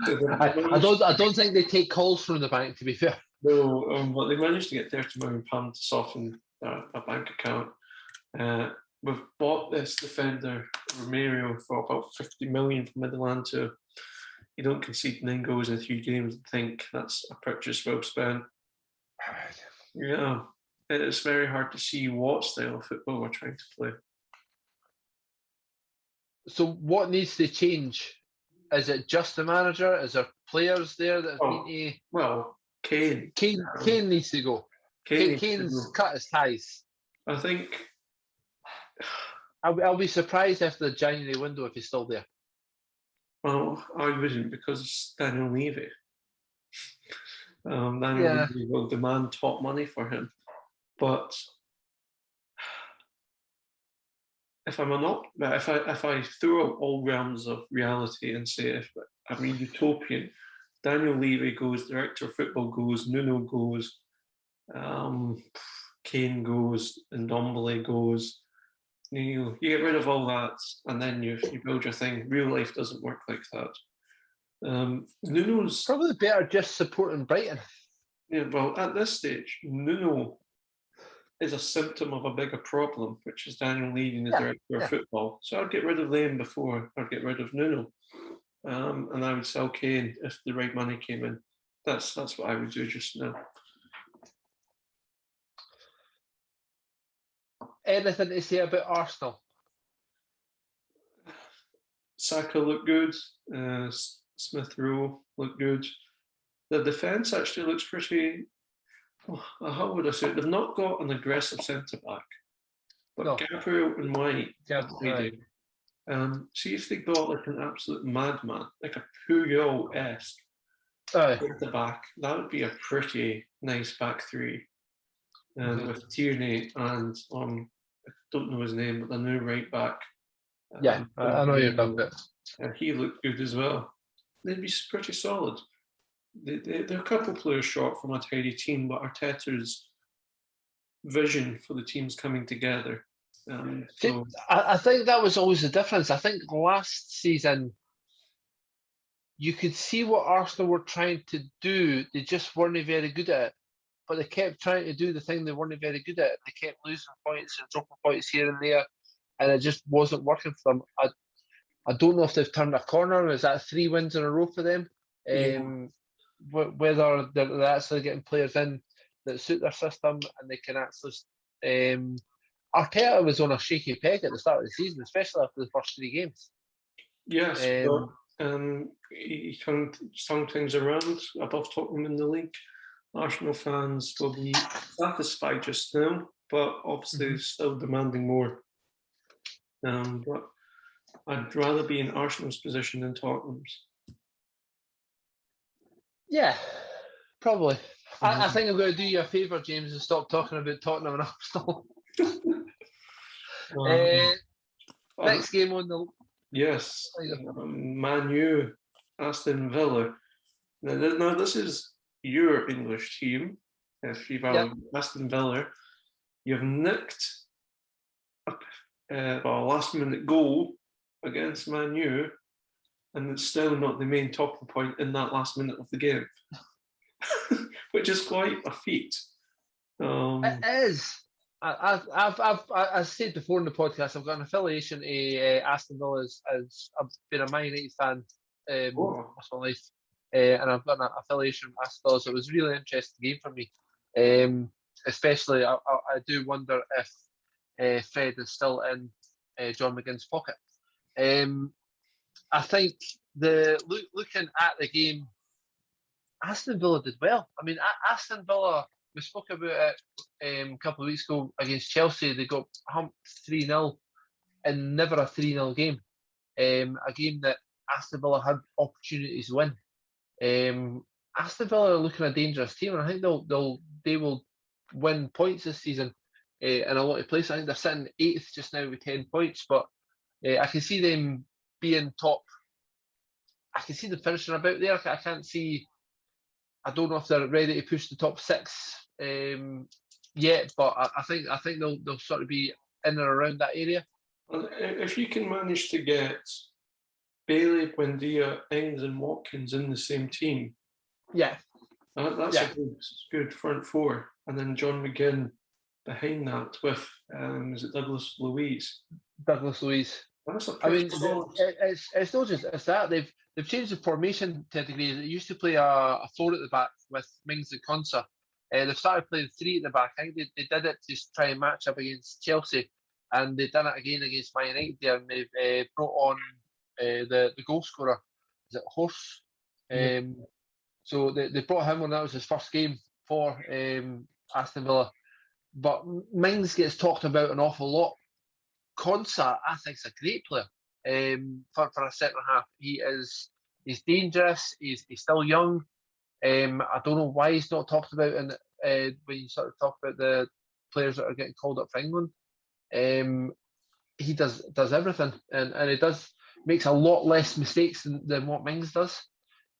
I don't think they take calls from the bank. To be fair, no. But they managed to get £30 million to soften a bank account. We've bought this defender Romero for about 50 million from Atalanta. You don't concede 9 goals in 3 games and think that's a purchase well spent. Yeah, it's very hard to see what style of football we're trying to play. So what needs to change? Is it just the manager? Is there players there that have been to... Well, Kane. Kane needs to go. Kane's cut his ties. I think... I'll be surprised if the January window if he's still there. Well, I wouldn't, because Daniel Levy. Levy will demand top money for him. But if I throw out all realms of reality and say if I'm a utopian, Daniel Levy goes, director of football goes, Nuno goes, Kane goes, and Ndombele goes. You get rid of all that, and then you build your thing. Real life doesn't work like that. Nuno's probably better just supporting Brighton. Yeah, well, at this stage, Nuno is a symptom of a bigger problem, which is Daniel Levy, the director of football. So I'd get rid of them before I'd get rid of Nuno, and I would sell Kane if the right money came in. That's what I would do just now. Anything to say about Arsenal? Saka looked good. Smith Rowe looked good. The defence actually looks pretty. How would I say it? They've not got an aggressive centre back, but Gabriel and White. See if they got like an absolute madman, like a Puyol-esque centre back. That would be a pretty nice back three. With Tierney and I don't know his name, but the new right back. I know you're talking about. He looked good as well. They'd be pretty solid. They're a couple of players short from a tidy team, but Arteta's vision for the teams coming together. I think that was always the difference. I think last season you could see what Arsenal were trying to do. They just weren't very good at it. But they kept trying to do the thing they weren't very good at. They kept losing points and dropping points here and there, and it just wasn't working for them. I don't know if they've turned a corner. Is that 3 wins in a row for them? Whether they're actually getting players in that suit their system and they can actually... Arteta was on a shaky peg at the start of the season, especially after the first 3 games. Yes, but he turned things around above Tottenham in the league. Arsenal fans will be satisfied just now, but obviously still demanding more. But I'd rather be in Arsenal's position than Tottenham's. Yeah, probably. I think I'm going to do you a favour, James, and stop talking about Tottenham and Arsenal. Next game on the... Yes, Man U, Aston Villa. Now this is your English team. If you've Aston Villa, you've nicked a last-minute goal against Man U, and it's still not the main talking point in that last minute of the game, which is quite a feat. It is. I've said before in the podcast, I've got an affiliation to Aston Villa as I've been a Man United fan most of my life, and I've got an affiliation with Aston Villa, so it was a really interesting game for me. Especially, I do wonder if Fred is still in John McGinn's pocket. I think looking at the game, Aston Villa did well. I mean, Aston Villa, we spoke about it a couple of weeks ago against Chelsea. They got humped 3-0 and never a 3-0 game. A game that Aston Villa had opportunities to win. Aston Villa are looking a dangerous team, and I think they will win points this season in a lot of places. I think they're sitting 8th just now with 10 points, but I can see them being top. I can see them finishing about there. I can't see. I don't know if they're ready to push the top 6 yet, but I think they'll sort of be in and around that area. If you can manage to get Bailey, Buendia, Ings, and Watkins in the same team, that's a good front four, and then John McGinn behind that with is it Douglas Luiz? Douglas Luiz. I mean, it's not just that they've changed the formation to a degree. They used to play a 4 at the back with Mings and Konsa. They've started playing 3 at the back. I think they did it to try and match up against Chelsea, and they've done it again against Man United there, and they've brought on the goal scorer. Is it Horse? So they brought him on. That was his first game for Aston Villa. But Mings gets talked about an awful lot. Konsa, I think, is a great player for a centre half. He's dangerous. He's still young. I don't know why he's not talked about when you sort of talk about the players that are getting called up for England. He does everything, and he makes a lot less mistakes than what Mings does.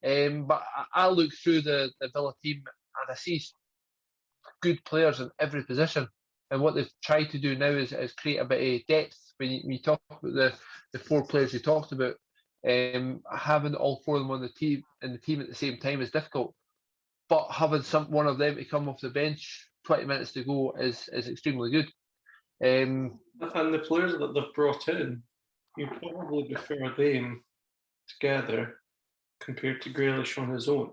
But I look through the Villa team and I see good players in every position. And what they've tried to do now is create a bit of depth. When you talk about the 4 players you talked about, having all 4 of them on the team at the same time is difficult. But having one of them to come off the bench 20 minutes to go is extremely good. And the players that they've brought in, you probably prefer them together compared to Grealish on his own.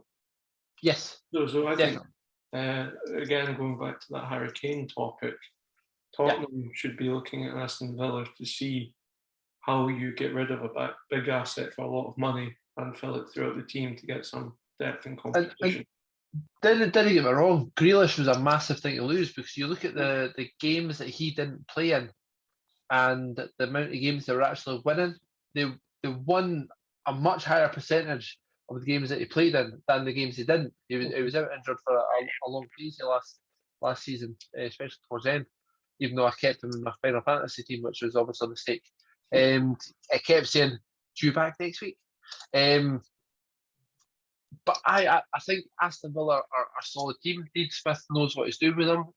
Yes. So I think, again, going back to that Harry Kane topic, Tottenham should be looking at Aston Villa to see how you get rid of a big asset for a lot of money and fill it throughout the team to get some depth and competition. Didn't get me wrong, Grealish was a massive thing to lose, because you look at the games that he didn't play in and the amount of games they were actually winning, they won a much higher percentage of the games that he played in than the games he didn't. He was out injured for a long period last season, especially towards the end, even though I kept him in my Final Fantasy team, which was obviously a mistake. I kept saying, due back next week. But I think Aston Villa are a solid team. Dean Smith knows what he's doing with them.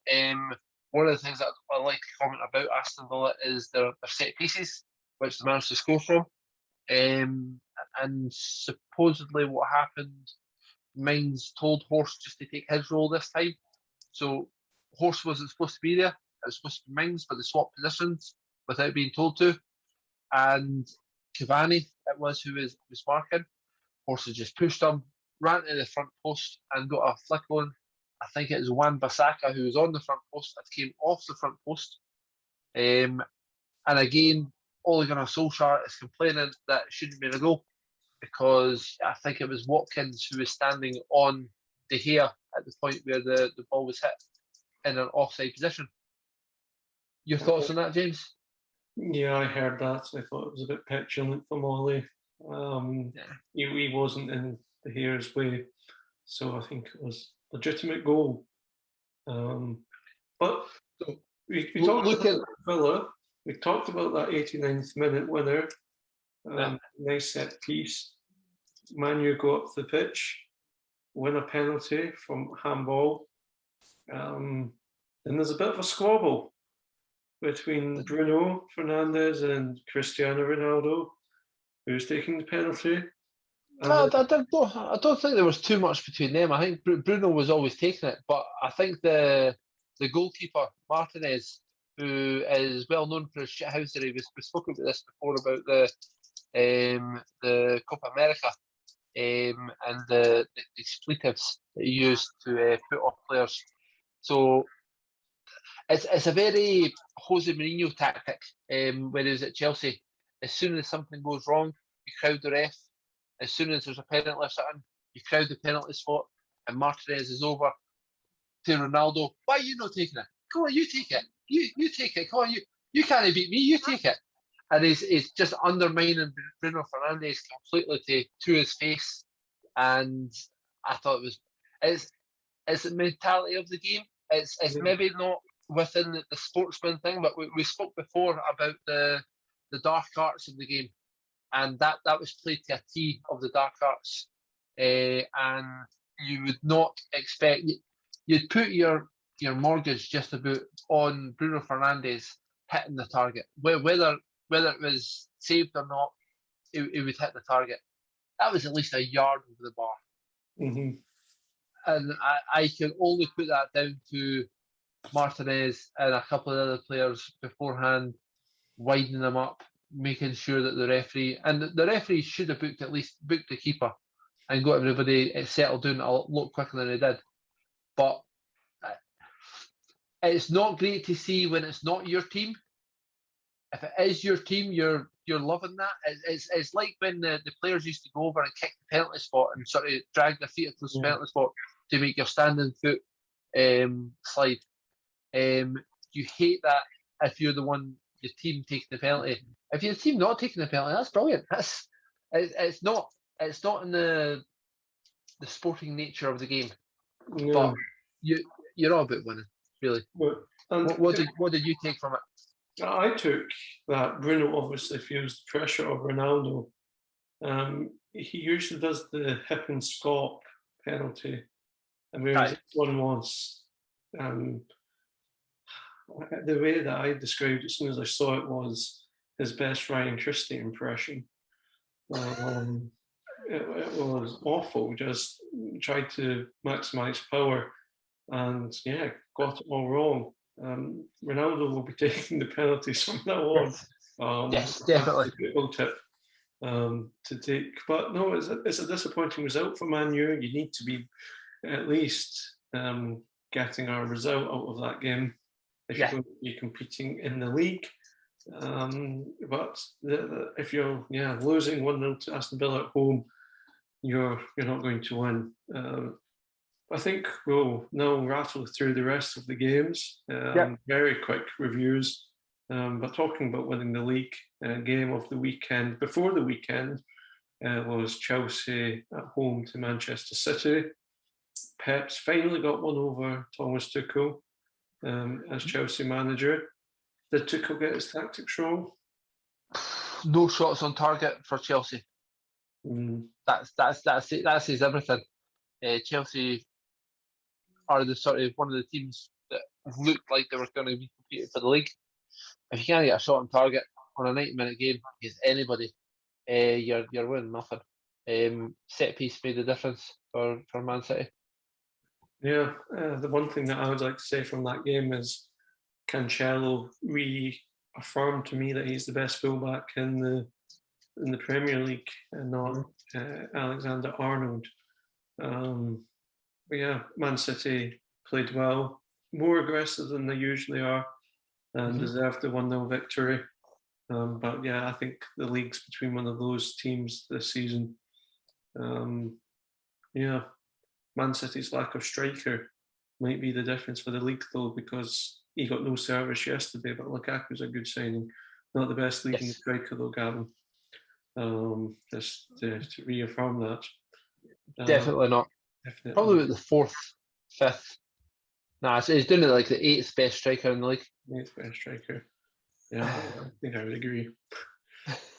One of the things that I like to comment about Aston Villa is their set pieces, which they managed to score from. And supposedly what happened, Mings told Horse just to take his role this time. So Horse wasn't supposed to be there. It was supposed to be Mings, but they swapped positions without being told to. And Cavani, it was who was marking. Horse had just pushed him, ran to the front post and got a flick on. I think it was Wan-Bissaka who was on the front post that came off the front post. And again, Ole Gunnar Solskjaer is complaining that it shouldn't be a goal, because I think it was Watkins who was standing on De Gea at the point where the ball was hit in an offside position. Your thoughts on that, James? Yeah, I heard that. I thought it was a bit petulant from Ollie. He wasn't in the Hare's way, so I think it was a legitimate goal. But we talked about Villa. We talked about that 89th minute winner. Nice set piece. Man U go up the pitch, win a penalty from handball. And there's a bit of a squabble between Bruno Fernandes and Cristiano Ronaldo, who's taking the penalty. I don't think there was too much between them. I think Bruno was always taking it, but I think the goalkeeper Martinez, who is well known for his shithousery, we spoke about this before about the Copa America and the expletives that he used to put off players. So it's a very Jose Mourinho tactic. When he was at Chelsea, as soon as something goes wrong, you crowd the ref. As soon as there's a penalty set in, you crowd the penalty spot, and Martinez is over to Ronaldo. Why are you not taking it? Come on, you take it. You take it. Come on, you can't beat me. You take it. And he's just undermining Bruno Fernandes completely to his face. And I thought it's the mentality of the game. It's maybe not within the sportsman thing, but we spoke before about the dark arts of the game, and that was played to a T of the dark arts. And you would not expect you'd put your mortgage just about on Bruno Fernandes hitting the target, whether it was saved or not, it would hit the target. That was at least a yard over the bar. Mm-hmm. And I can only put that down to Martinez and a couple of other players beforehand, widening them up, making sure that the referee should have booked the keeper and got everybody settled down a lot quicker than they did. But it's not great to see when it's not your team. If it is your team, you're loving that. It's like when the players used to go over and kick the penalty spot and sort of drag their feet across the penalty spot to make your standing foot slide. You hate that if you're the team taking the penalty. If you're the team not taking the penalty, that's brilliant. It's not in the sporting nature of the game. No. But you're all about winning, really. What did you take from it? I took that Bruno obviously feels the pressure of Ronaldo. He usually does the hip and scop penalty, and whereas this one was the way that I described it as soon as I saw it was his best Ryan Christie impression. It was awful. Just tried to maximise power, and got it all wrong. Ronaldo will be taking the penalties from now on. Yes, definitely. Football tip to take, but no, it's a disappointing result for Man U. You need to be at least getting a result out of that game if you're going to be competing in the league. But if you're losing 1-0 to Aston Villa at home, you're not going to win. I think we'll now rattle through the rest of the games. Very quick reviews. But talking about winning the league, game of the weekend, before the weekend, was Chelsea at home to Manchester City. Pep's finally got one over Thomas Tuchel as Chelsea manager. Did Tuchel get his tactics wrong? No shots on target for Chelsea. That says everything. Chelsea are the sort of one of the teams that looked like they were going to be competing for the league. If you can't get a shot on target on a 90-minute game against anybody, you're winning nothing. Set piece made the difference for Man City. Yeah, the one thing that I would like to say from that game is Cancelo reaffirmed to me that he's the best fullback in the Premier League and not Alexander Arnold. But yeah, Man City played well, more aggressive than they usually are, and deserved the 1-0 victory. But yeah, I think the league's between one of those teams this season. Man City's lack of striker might be the difference for the league though, because he got no service yesterday, but Lukaku's a good signing. Not the best league in the Yes. striker though, Gavin. Just to reaffirm that. Definitely not. Definitely. Probably about the fourth, fifth. Nah, he's doing it like the eighth best striker in the league. Eighth best striker. Yeah, I think I would agree.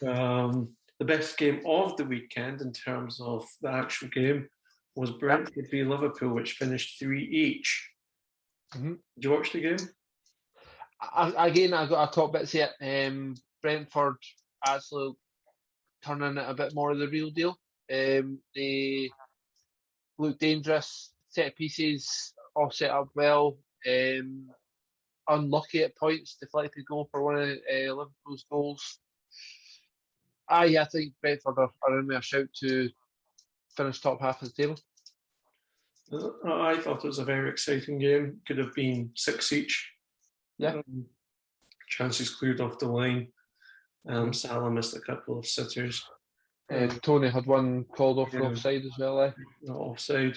The best game of the weekend in terms of the actual game was Brentford v Liverpool, which finished 3 each. Mm-hmm. Did you watch the game? I got a top bits yet. Brentford actually turning it a bit more of the real deal. They look dangerous, set pieces all set up well. Unlucky at points, deflected goal for one of Liverpool's goals. I think Brentford are in with a shout to finish top half of the table. I thought it was a very exciting game. Could have been 6 each. Yeah. Chances cleared off the line. Salah missed a couple of sitters. Tony had one called off for offside as well. Not offside.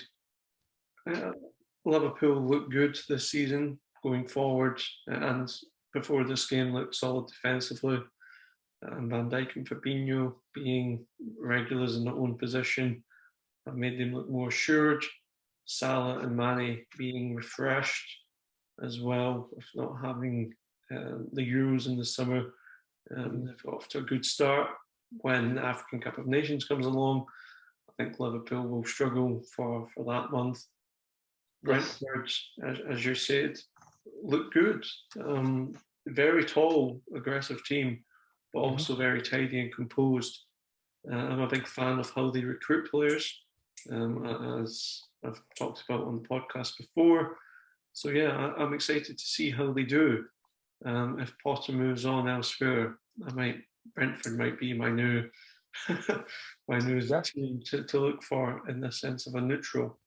Liverpool looked good this season going forward, and before this game looked solid defensively. Van Dijk and Fabinho being regulars in their own position have made them look more assured. Salah and Mane being refreshed as well, if not having the Euros in the summer. They've got off to a good start. When the African Cup of Nations comes along, I think Liverpool will struggle for that month. Brentford, as you said, look good. Very tall, aggressive team, but also very tidy and composed. I'm a big fan of how they recruit players, as I've talked about on the podcast before. So yeah, I'm excited to see how they do. If Potter moves on elsewhere, Brentford might be my new team to look for in the sense of a neutral.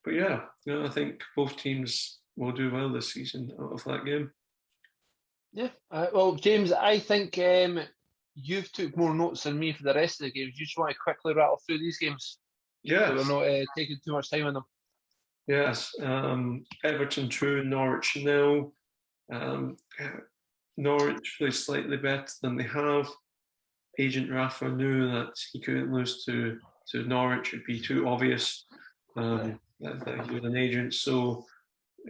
But yeah, I think both teams will do well this season out of that game. Yeah. Well, James, I think you've took more notes than me for the rest of the games. You just want to quickly rattle through these games. Yes. So we're not taking too much time on them. Yes. Everton 2, Norwich 0. Norwich play slightly better than they have. Agent Rafa knew that he couldn't lose to Norwich. It'd be too obvious that he was an agent. So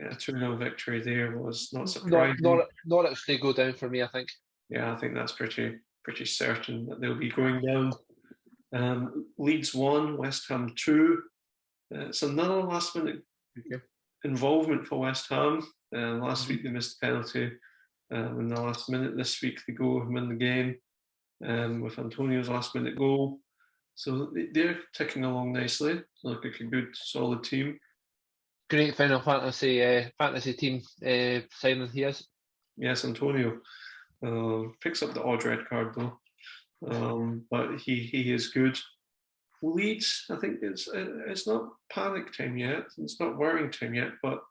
a 2-0 victory there was not surprising. Norwich they go down for me, I think. Yeah, I think that's pretty certain that they'll be going down. Leeds 1, West Ham 2. It's another last minute involvement for West Ham. Last week they missed the penalty. In the last minute this week they go and win the game with Antonio's last minute goal. So they're ticking along nicely. Look like a good solid team. Great Final fantasy team signing he is. Yes, Antonio picks up the odd red card though, but he is good. Leeds, I think it's not panic time yet. It's not worrying time yet, but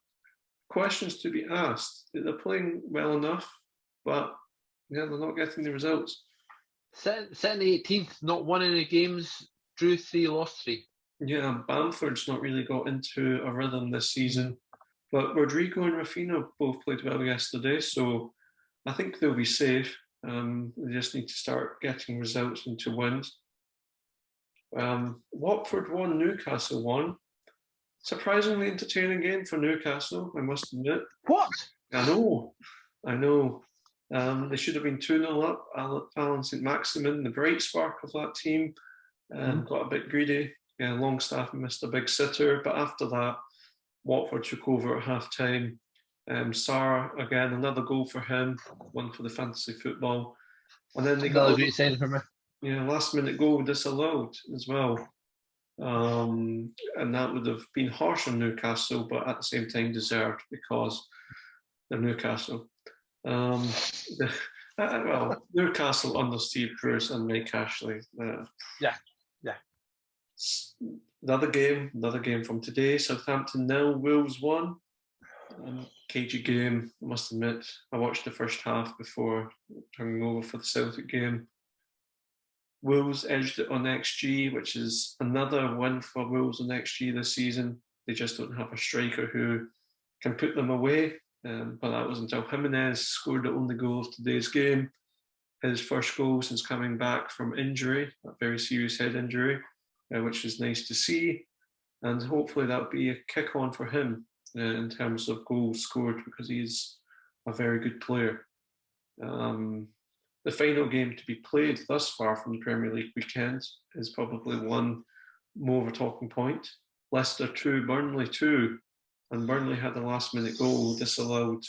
questions to be asked. They're playing well enough, but yeah, they're not getting the results. Sitting 18th, not won any games, drew 3, lost 3. Yeah, Bamford's not really got into a rhythm this season, but Rodrigo and Rafinha both played well yesterday, so I think they'll be safe. They just need to start getting results into wins. Watford 1, Newcastle 1. Surprisingly entertaining game for Newcastle, I must admit. What? I know. They should have been 2-0 up. Alan St. Maximin, the bright spark of that team, got a bit greedy. Longstaff missed a big sitter, but after that, Watford took over at half time. Sarr, again, another goal for him, one for the fantasy football. And then they got another great signing for me. Last minute goal disallowed as well. And that would have been harsh on Newcastle, but at the same time deserved because they're Newcastle. Newcastle under Steve Bruce and Mike Ashley. Yeah. Another game from today. Southampton 0, Wolves 1. Cagey game, I must admit. I watched the first half before turning over for the Celtic game. Wolves edged it on XG, which is another win for Wolves on XG this season. They just don't have a striker who can put them away. But that was until Jimenez scored the only goal of today's game. his first goal since coming back from injury, a very serious head injury, which is nice to see. And hopefully that'll be a kick on for him in terms of goals scored, because he's a very good player. The final game to be played thus far from the Premier League weekend is probably one more of a talking point. Leicester 2, Burnley 2, and Burnley had the last minute goal disallowed.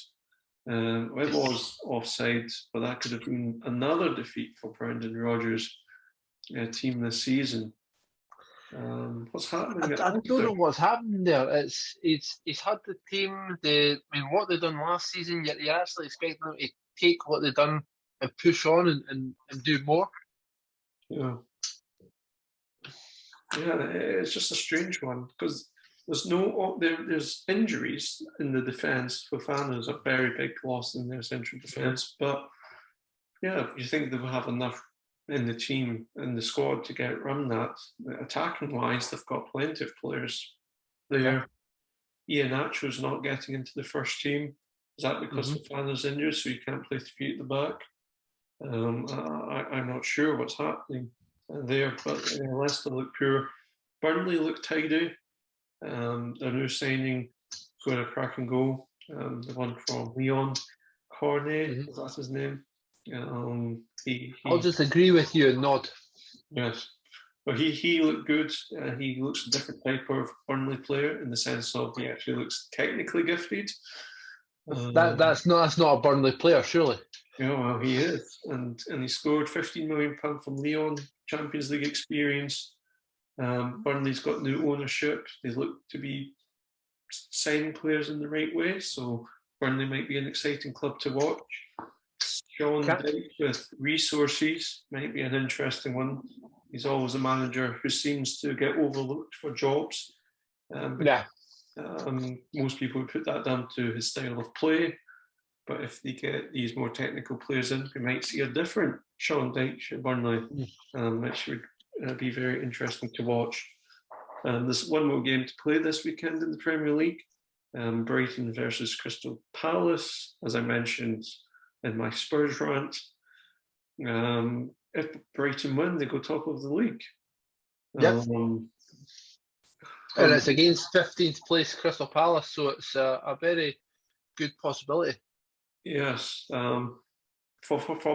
It was offside, but that could have been another defeat for Brendan Rodgers' team this season. What's happening? I don't know what's happened there. He's had the team. What they done last season. Yet you actually expect them to take what they've done and push on and do more. Yeah, it's just a strange one, because there's injuries in the defence. Fofana is a very big loss in their central defence, but yeah, you think they will have enough in the team, in the squad, to get run that. Attacking wise, they've got plenty of players there. Ian Acho's not getting into the first team. Is that because Fofana's injured, so he can't play three at the back? I'm not sure what's happening there, but Leicester look poor. Burnley look tidy. Their new signing scored a cracking goal. The one from Leon Cornet, is that his name? I'll just agree with you and nod. Yes. Well, he looked good. He looks a different type of Burnley player, in the sense of he actually looks technically gifted. That's not a Burnley player, surely. Yeah, well, he is, and he scored £15 million from Lyon, Champions League experience. Burnley's got new ownership. They look to be signing players in the right way, so Burnley might be an exciting club to watch. Sean Dyche with resources might be an interesting one. He's always a manager who seems to get overlooked for jobs. Most people would put that down to his style of play. But if they get these more technical players in, we might see a different Sean Dyche at Burnley, which would be very interesting to watch. There's one more game to play this weekend in the Premier League. Brighton versus Crystal Palace, as I mentioned in my Spurs rant. If Brighton win, they go top of the league. And it's against 15th place Crystal Palace, so it's a very good possibility. Yes. From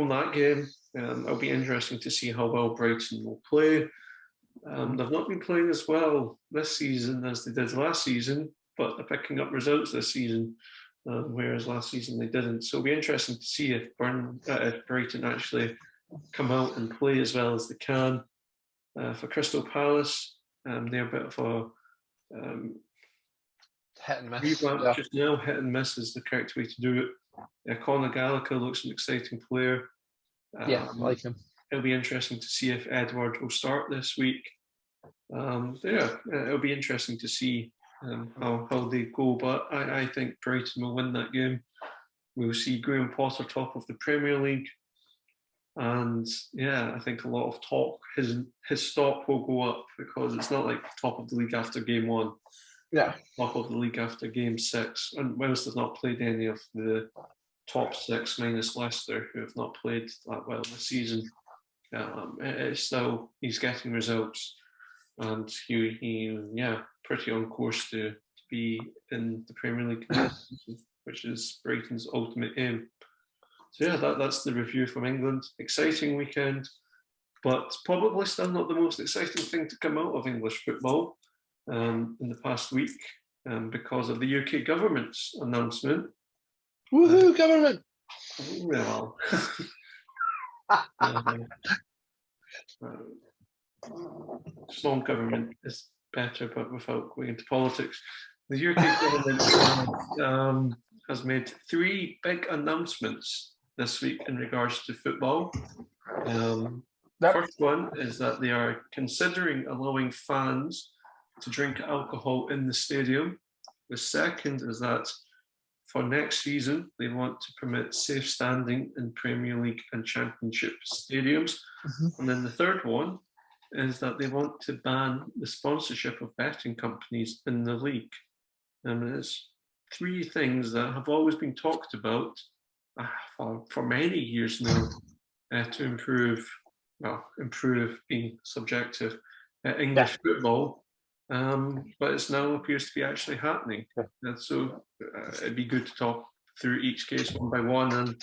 that game, it'll be interesting to see how well Brighton will play. They've not been playing as well this season as they did last season, but they're picking up results this season, whereas last season they didn't. So it'll be interesting to see if Brighton actually come out and play as well as they can. For Crystal Palace, they're a bit of a hit and miss. Just now, hit and miss is the correct way to do it. Conor Gallagher looks an exciting player. I like him. It'll be interesting to see if Edward will start this week. It'll be interesting to see how they go. But I think Brighton will win that game. We'll see Graham Potter top of the Premier League. And I think a lot of talk, his stock will go up, because it's not like top of the league after game 1. Yeah. Top of the league after game 6. And Wales has not played any of the top 6 minus Leicester, who have not played that well this season. It's still, he's getting results, and he pretty on course to be in the Premier League, which is Brighton's ultimate aim. So that's the review from England. Exciting weekend, but probably still not the most exciting thing to come out of English football in the past week, because of the UK government's announcement. Woohoo, government! Well, small government is better, but without going into politics. The UK government has made 3 big announcements this week in regards to football. First one is that they are considering allowing fans to drink alcohol in the stadium. The second is that for next season, they want to permit safe standing in Premier League and Championship stadiums. And then the third one is that they want to ban the sponsorship of betting companies in the league. And it's 3 things that have always been talked about for many years now. to improve being subjective, English football. But it now appears to be actually happening. And so it'd be good to talk through each case one by one. And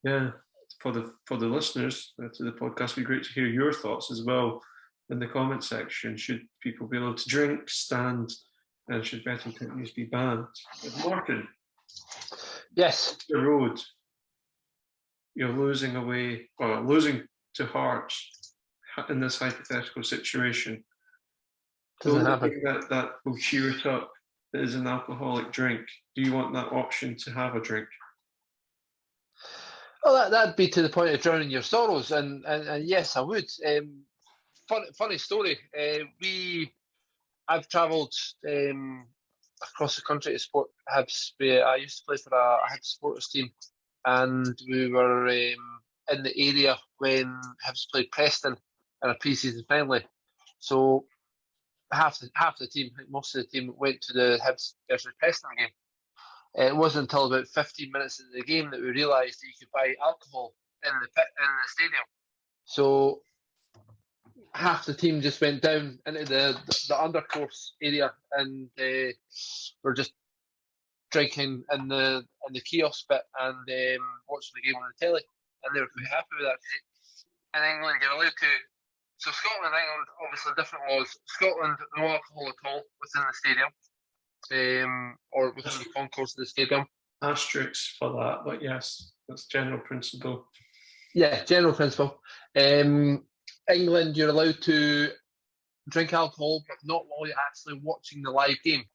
yeah, for the listeners to the podcast, it'd be great to hear your thoughts as well in the comment section. Should people be able to drink, stand, and should betting companies be banned? Martin, yes, the road. You're losing to Hearts in this hypothetical situation. The only thing that will cheer it up is an alcoholic drink. Do you want that option to have a drink? Well, that'd be to the point of drowning your sorrows, and yes, I would. Funny story. I've travelled across the country to support Hibs. I used to play for a Hibs supporters team, and we were in the area when Hibs played Preston in a pre-season friendly. So half the team, most of the team, went to the Hibs versus Preston game. It wasn't until about 15 minutes into the game that we realised that you could buy alcohol in the stadium. So half the team just went down into the undercourse area and were just drinking in the kiosk bit and watching the game on the telly, and they were quite happy with that. In England, you're allowed to. So Scotland and England, obviously different laws. Scotland, no alcohol at all within the stadium, or within the concourse of the stadium. Asterisks for that, but yes, that's general principle. Yeah, general principle. England, you're allowed to drink alcohol, but not while you're actually watching the live game.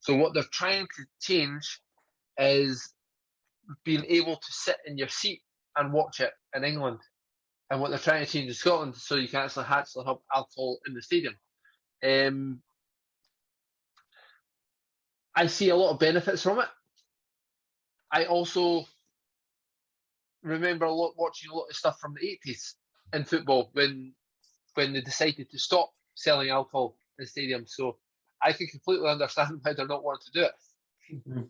So what they're trying to change is being able to sit in your seat and watch it in England. And what they're trying to change in Scotland, so you can actually have alcohol in the stadium. I see a lot of benefits from it. I also remember watching a lot of stuff from the 80s in football when they decided to stop selling alcohol in stadiums. So I can completely understand why they're not wanting to do it. Mm-hmm.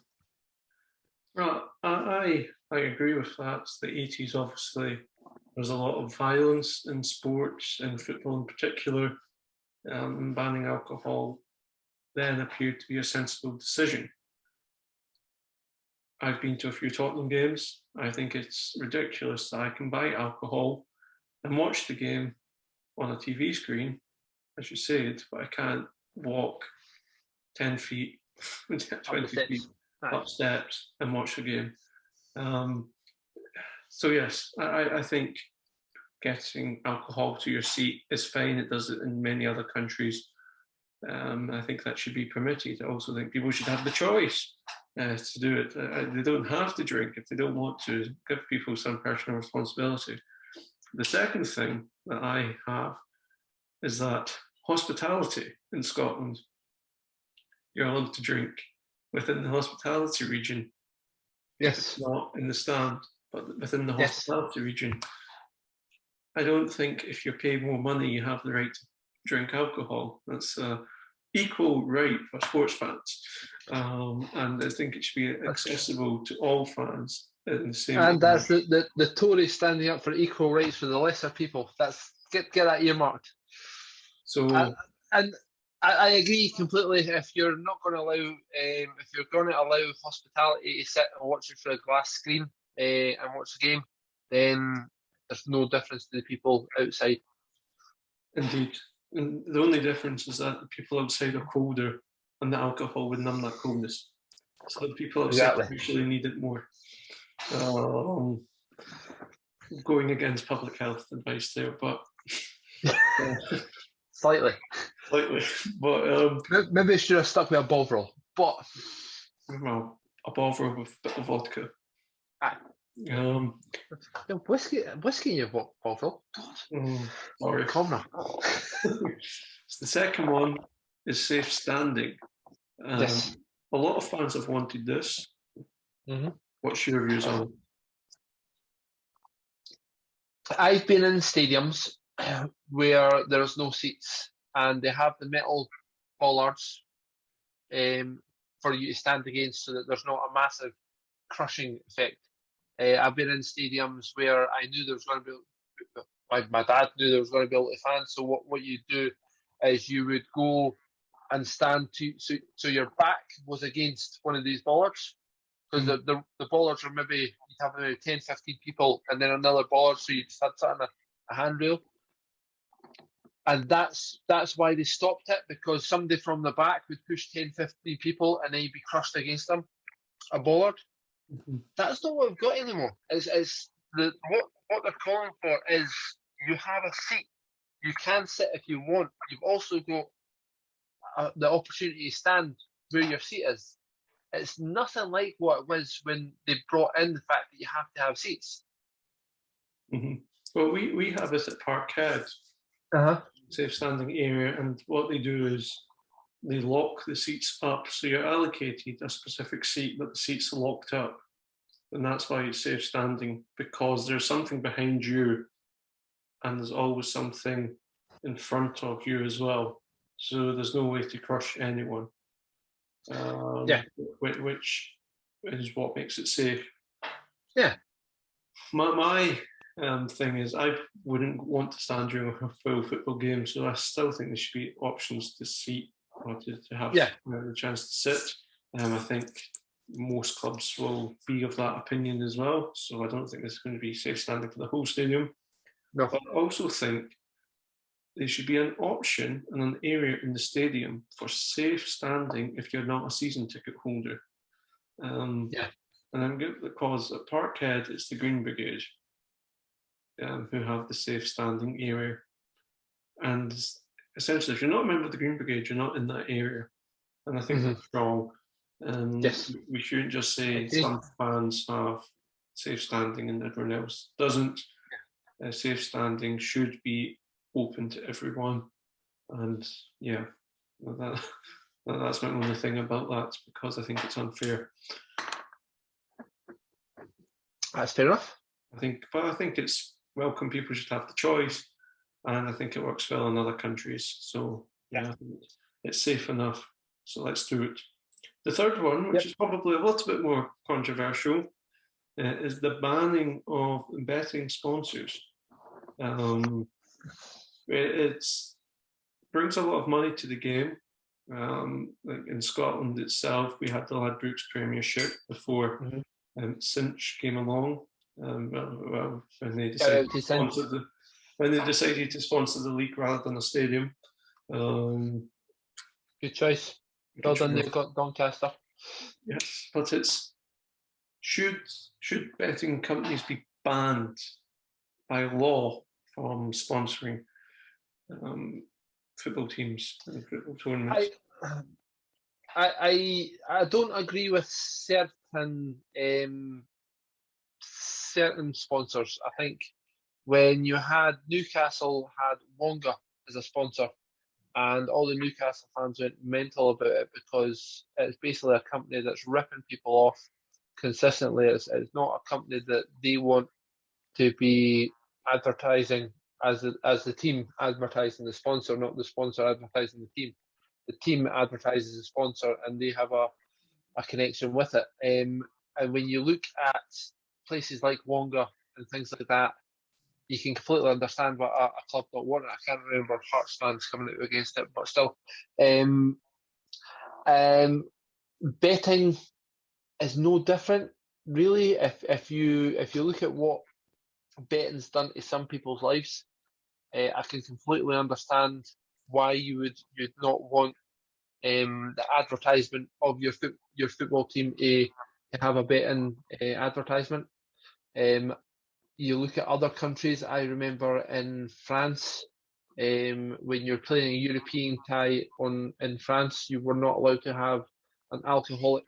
Well, I agree with that. The 80s, obviously, there's a lot of violence in sports, in football in particular. Banning alcohol then appeared to be a sensible decision. I've been to a few Tottenham games. I think it's ridiculous that I can buy alcohol and watch the game on a TV screen, as you said, but I can't walk 10 feet, 20 feet up steps and watch the game. So yes, I think getting alcohol to your seat is fine. It does it in many other countries. I think that should be permitted. I also think people should have the choice to do it. They don't have to drink if they don't want to. Give people some personal responsibility. The second thing that I have is that hospitality in Scotland, you're allowed to drink within the hospitality region. Yes. Not in the stand, but within the hospitality region. I don't think if you're paid more money, you have the right to drink alcohol. That's equal right for sports fans. And I think it should be accessible to all fans in the same way. And that's the Tories standing up for equal rights for the lesser people. That's get that earmarked. So and I agree completely. If you're not going to allow, if you're going to allow hospitality to sit and watch it through a glass screen and watch the game, then there's no difference to the people outside. Indeed. And the only difference is that the people outside are colder and the alcohol would numb that coldness. So the people outside actually need it more. Going against public health advice there, but slightly. But maybe I should have stuck with a Bovril. But well, a Bovril with a bit of vodka. Whiskey in your Bovril. Sorry. The second one is safe standing. Yes. A lot of fans have wanted this. Mm-hmm. What's your views on it? I've been in stadiums where there's no seats and they have the metal bollards for you to stand against so that there's not a massive crushing effect. I've been in stadiums where I knew there was going to be my dad knew there was going to be a lot of fans. So what you do is you would go and stand so your back was against one of these bollards, because the bollards are maybe, you'd have maybe 10, 15 people, and then another bollard, so you just had something, a handrail. And that's why they stopped it, because somebody from the back would push 10, 15 people and then you'd be crushed against them, a bollard. That's not what we've got anymore. What they're calling for is you have a seat. You can sit if you want. You've also got the opportunity to stand where your seat is. It's nothing like what it was when they brought in the fact that you have to have seats. Well, we have this at Parkhead, safe standing area, and what they do is they lock the seats up, so you're allocated a specific seat, but the seats are locked up, and that's why it's safe standing, because there's something behind you, and there's always something in front of you as well. So there's no way to crush anyone. Which is what makes it safe. Yeah. My thing is, I wouldn't want to stand during a full football game, so I still think there should be options to seat or to have the chance to sit. I think most clubs will be of that opinion as well, so I don't think there's going to be safe standing for the whole stadium. No. But I also think there should be an option and an area in the stadium for safe standing if you're not a season ticket holder. And I'm good because at Parkhead it's the Green Brigade who have the safe standing area. And essentially, if you're not a member of the Green Brigade, you're not in that area. And I think that's wrong. We shouldn't just say some fans have safe standing and everyone else doesn't. Safe standing should be open to everyone, and that's my only thing about that, because I think it's unfair. That's fair enough. I think it's welcome. People should have the choice, and I think it works well in other countries. So I think it's safe enough. So let's do it. The third one, which is probably a little bit more controversial, is the banning of betting sponsors. It brings a lot of money to the game. Like in Scotland itself, we had the Ladbrokes Premiership before Cinch came along. When they decided to sponsor the league rather than a stadium. Good choice. Well done, they've got Doncaster. Yes, but should betting companies be banned by law from sponsoring football teams and football tournaments? I don't agree with certain sponsors. I think when you had Newcastle had Wonga as a sponsor, and all the Newcastle fans went mental about it, because it's basically a company that's ripping people off consistently. It's not a company that they want to be advertising as the team advertising the sponsor, not the sponsor advertising the team. The team advertises the sponsor, and they have a connection with it. And when you look at places like Wonga and things like that, you can completely understand what a club don't want it. I can't remember Hearts fans coming out against it, but still, betting is no different, really. If you look at what betting's done to some people's lives, I can completely understand why you'd not want the advertisement of your football team to have a betting advertisement. You look at other countries. I remember in France, when you're playing a European tie in France, you were not allowed to have an alcoholic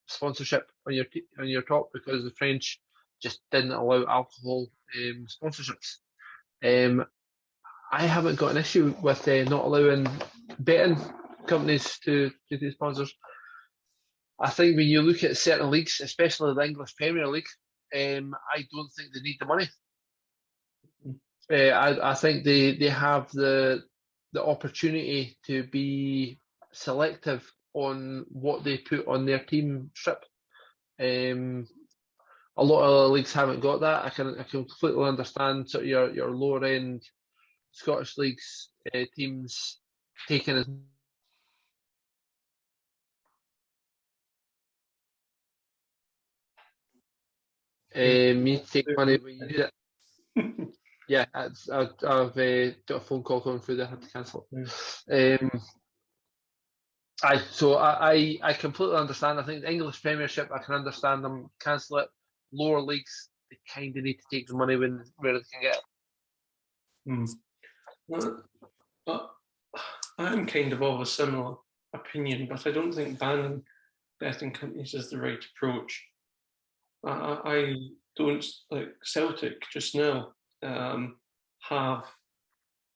sponsorship on your top, because the French just didn't allow alcohol sponsorships. I haven't got an issue with not allowing betting companies to do sponsors. I think when you look at certain leagues, especially the English Premier League, I don't think they need the money. I think they have the opportunity to be selective on what they put on their team strip. a lot of leagues haven't got that. I can completely understand sort of your lower end Scottish leagues teams taking as me take money when you do that. Yeah, I've got a phone call coming through there. I had to cancel it. I completely understand. I think the English Premiership, I can understand them cancel it. Lower leagues, they kind of need to take the money where they can get it. Well, I'm kind of a similar opinion, but I don't think banning betting companies is the right approach. I don't, like Celtic just now have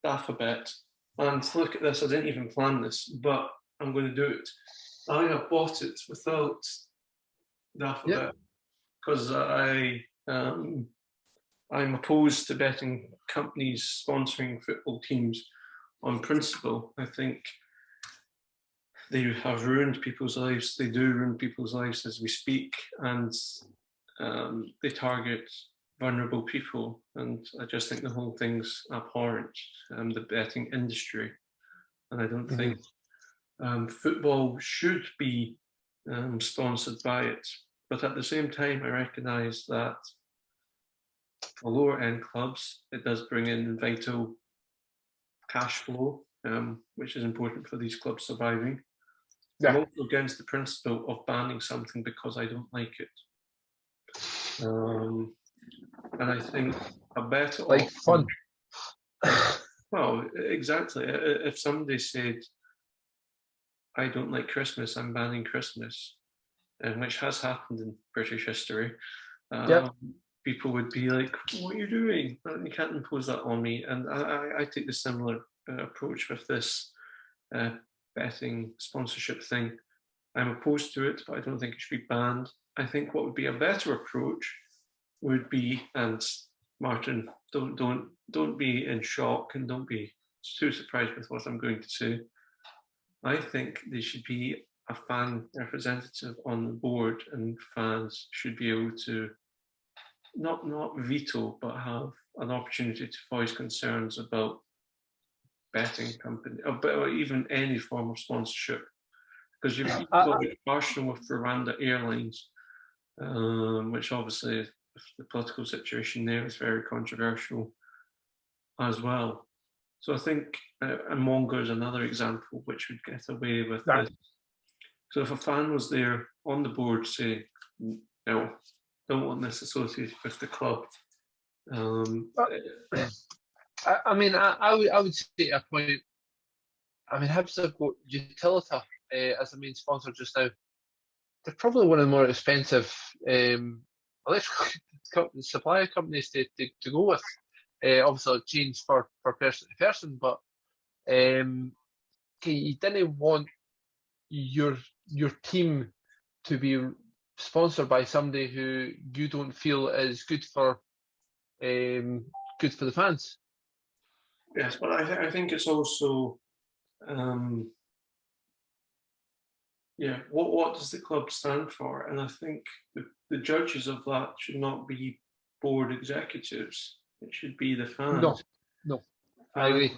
Alphabet, and look at this, I didn't even plan this, but I'm going to do it. I have bought it without the Alphabet because I'm opposed to betting companies sponsoring football teams on principle. I think they have ruined people's lives. They do ruin people's lives as we speak, and they target vulnerable people. And I just think the whole thing's abhorrent, the betting industry. And I don't think football should be sponsored by it. But at the same time, I recognise that for lower end clubs, it does bring in vital cash flow, which is important for these clubs surviving. I'm also against the principle of banning something because I don't like it. And I think a better like fun. Well, exactly. If somebody said, I don't like Christmas, I'm banning Christmas, which has happened in British history, people would be like, what are you doing? You can't impose that on me. And I take the similar approach with this betting sponsorship thing. I'm opposed to it, but I don't think it should be banned. I think what would be a better approach would be, and Martin, don't be in shock and don't be too surprised with what I'm going to say. I think there should be a fan representative on the board, and fans should be able to not veto, but have an opportunity to voice concerns about betting company, or even any form of sponsorship. Because you've got Arsenal with Rwanda Airlines, which obviously the political situation there is very controversial as well. So I think Mongo is another example which would get away with this. So if a fan was there on the board saying, no, don't want this associated with the club. I mean, I would say a point. I mean, Hibs have got Utilita as the main sponsor just now. They're probably one of the more expensive electrical supplier companies to go with. Obviously, it changed for person to person, but you didn't want your team to be sponsored by somebody who you don't feel is good for the fans. Yes, but I think it's also what does the club stand for? And I think the judges of that should not be board executives. It should be the fans. No, I agree.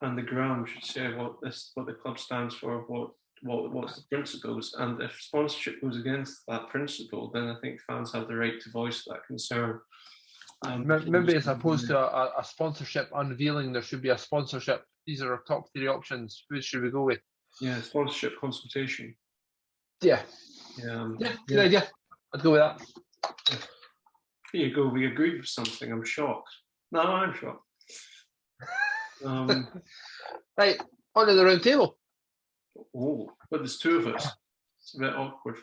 And the ground should say what the club stands for, what's the principles. And if sponsorship goes against that principle, then I think fans have the right to voice that concern. Maybe as opposed to a sponsorship unveiling, there should be a sponsorship. These are our top 3 options. Who should we go with? Yeah, sponsorship consultation. Yeah, good idea. I'd go with that. Here you go. We agreed with something. I'm shocked. No, I'm shocked. Right, on to the round table. Oh, but there's 2 of us. It's a bit awkward.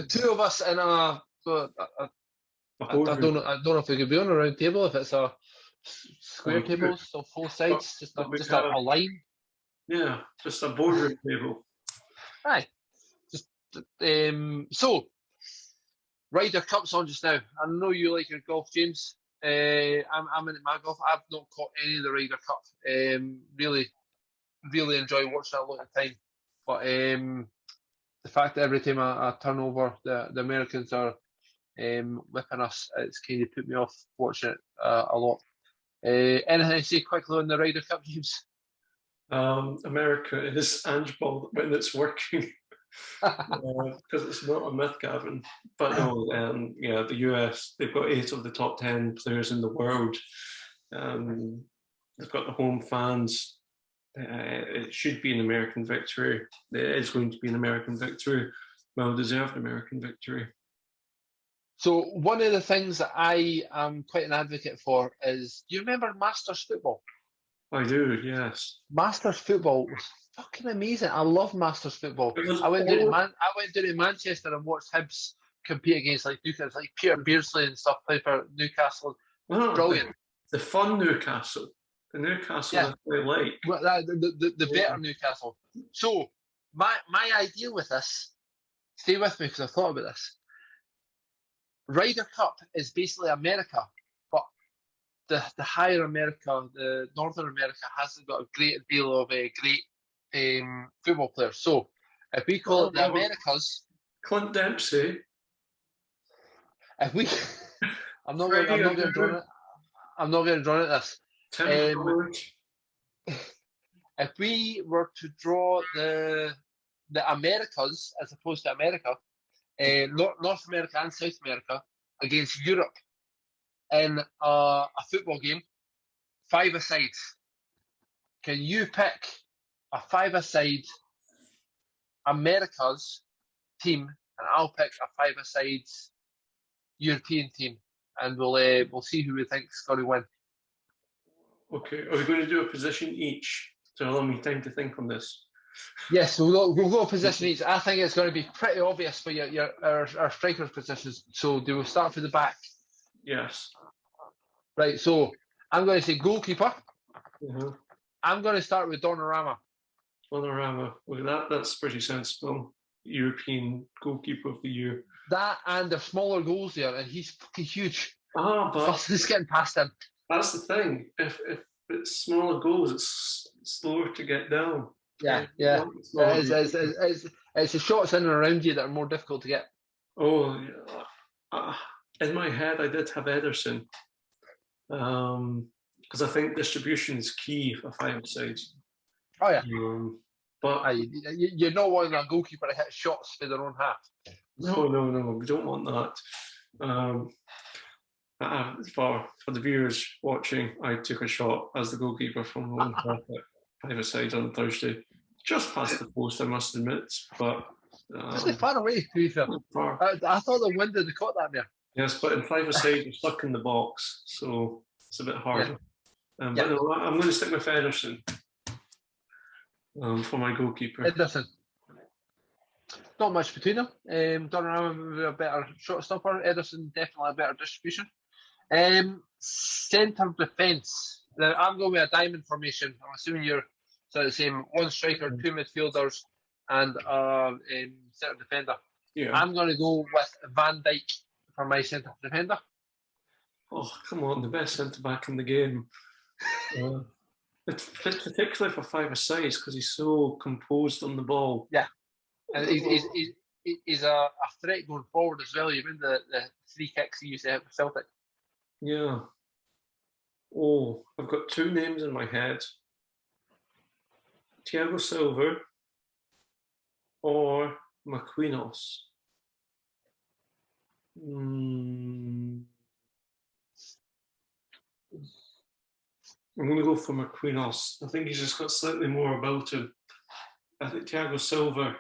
Two of us in a. I don't know if we could be on a round table if it's a square table, so 4 sides, just a line. Yeah, just a boardroom table. Aye. So Ryder Cup's on just now. I know you like your golf, James. I'm into my golf. I've not caught any of the Ryder Cup. Really enjoy watching that a lot of time. But the fact that every time I turn over, the Americans are whipping us. It's kind of put me off watching it a lot. Anything to say quickly on the Ryder Cup games? America is Ange Ball when it's working. Because it's not a myth, Gavin. But no, the US, they've got 8 of the top 10 players in the world. They've got the home fans. It should be an American victory. It is going to be an American victory. Well-deserved American victory. So one of the things that I am quite an advocate for is, do you remember Masters football? I do, yes. Masters football was fucking amazing. I love Masters football. I went down to Manchester and watched Hibs compete against like Newcastle, like Peter Beardsley and stuff, play for Newcastle. Brilliant. The fun Newcastle. The Newcastle that they like. The better Newcastle. So my idea with this, stay with me because I thought about this. Ryder Cup is basically America, but the higher America, the Northern America, hasn't got a great deal of great football players. So if we call it the Americas, Clint Dempsey. If we, I'm not going to draw it. I'm not going to draw it this. If we were to draw the Americas as opposed to America, North America and South America against Europe in a football game, 5-a-side. Can you pick a 5-a-side America's team, and I'll pick a 5-a-side European team, and we'll see who we think's going to win. Okay, are we going to do a position each to allow me time to think on this? Yes, we'll go a position each. I think it's going to be pretty obvious for our strikers' positions. So do we start from the back? Yes. Right, so I'm going to say goalkeeper. Mm-hmm. I'm going to start with Donnarumma. Well, that's pretty sensible. European goalkeeper of the year. That and the smaller goals there, and he's fucking huge. But he's getting past him. That's the thing. If it's smaller goals, it's slower to get down. Yeah. It's the shots in and around you that are more difficult to get. Oh, yeah. In my head, I did have Ederson. Because I think distribution is key for 5-a-sides. Oh, yeah. But you're not wanting a goalkeeper to hit shots for their own half. No, we don't want that. For the viewers watching, I took a shot as the goalkeeper from home at 5-a-side on Thursday. Just past the post, I must admit, but it's far away, to be fair. I thought the wind had caught that there. Yes, but in 5-a-side, you're stuck in the box, so it's a bit harder. Yeah. But no, I'm going to stick with Ederson for my goalkeeper. Ederson. Not much between them. Donnarumma a better shot stopper. Ederson definitely a better distribution. Centre defence. Now I'm going with a diamond formation. I'm assuming you're sort of the same. One striker, 2 midfielders, and centre defender. Yeah. I'm going to go with Van Dijk for my centre defender. Oh, come on, the best centre back in the game. Particularly for 5-a-sides because he's so composed on the ball. Yeah. And he's a threat going forward as well. Even the 3 kicks he used to have for Celtic. Yeah. Oh, I've got 2 names in my head. Thiago Silva or Marquinhos. I'm going to go for Marquinhos. I think he's just got slightly more about him. I think Thiago Silva,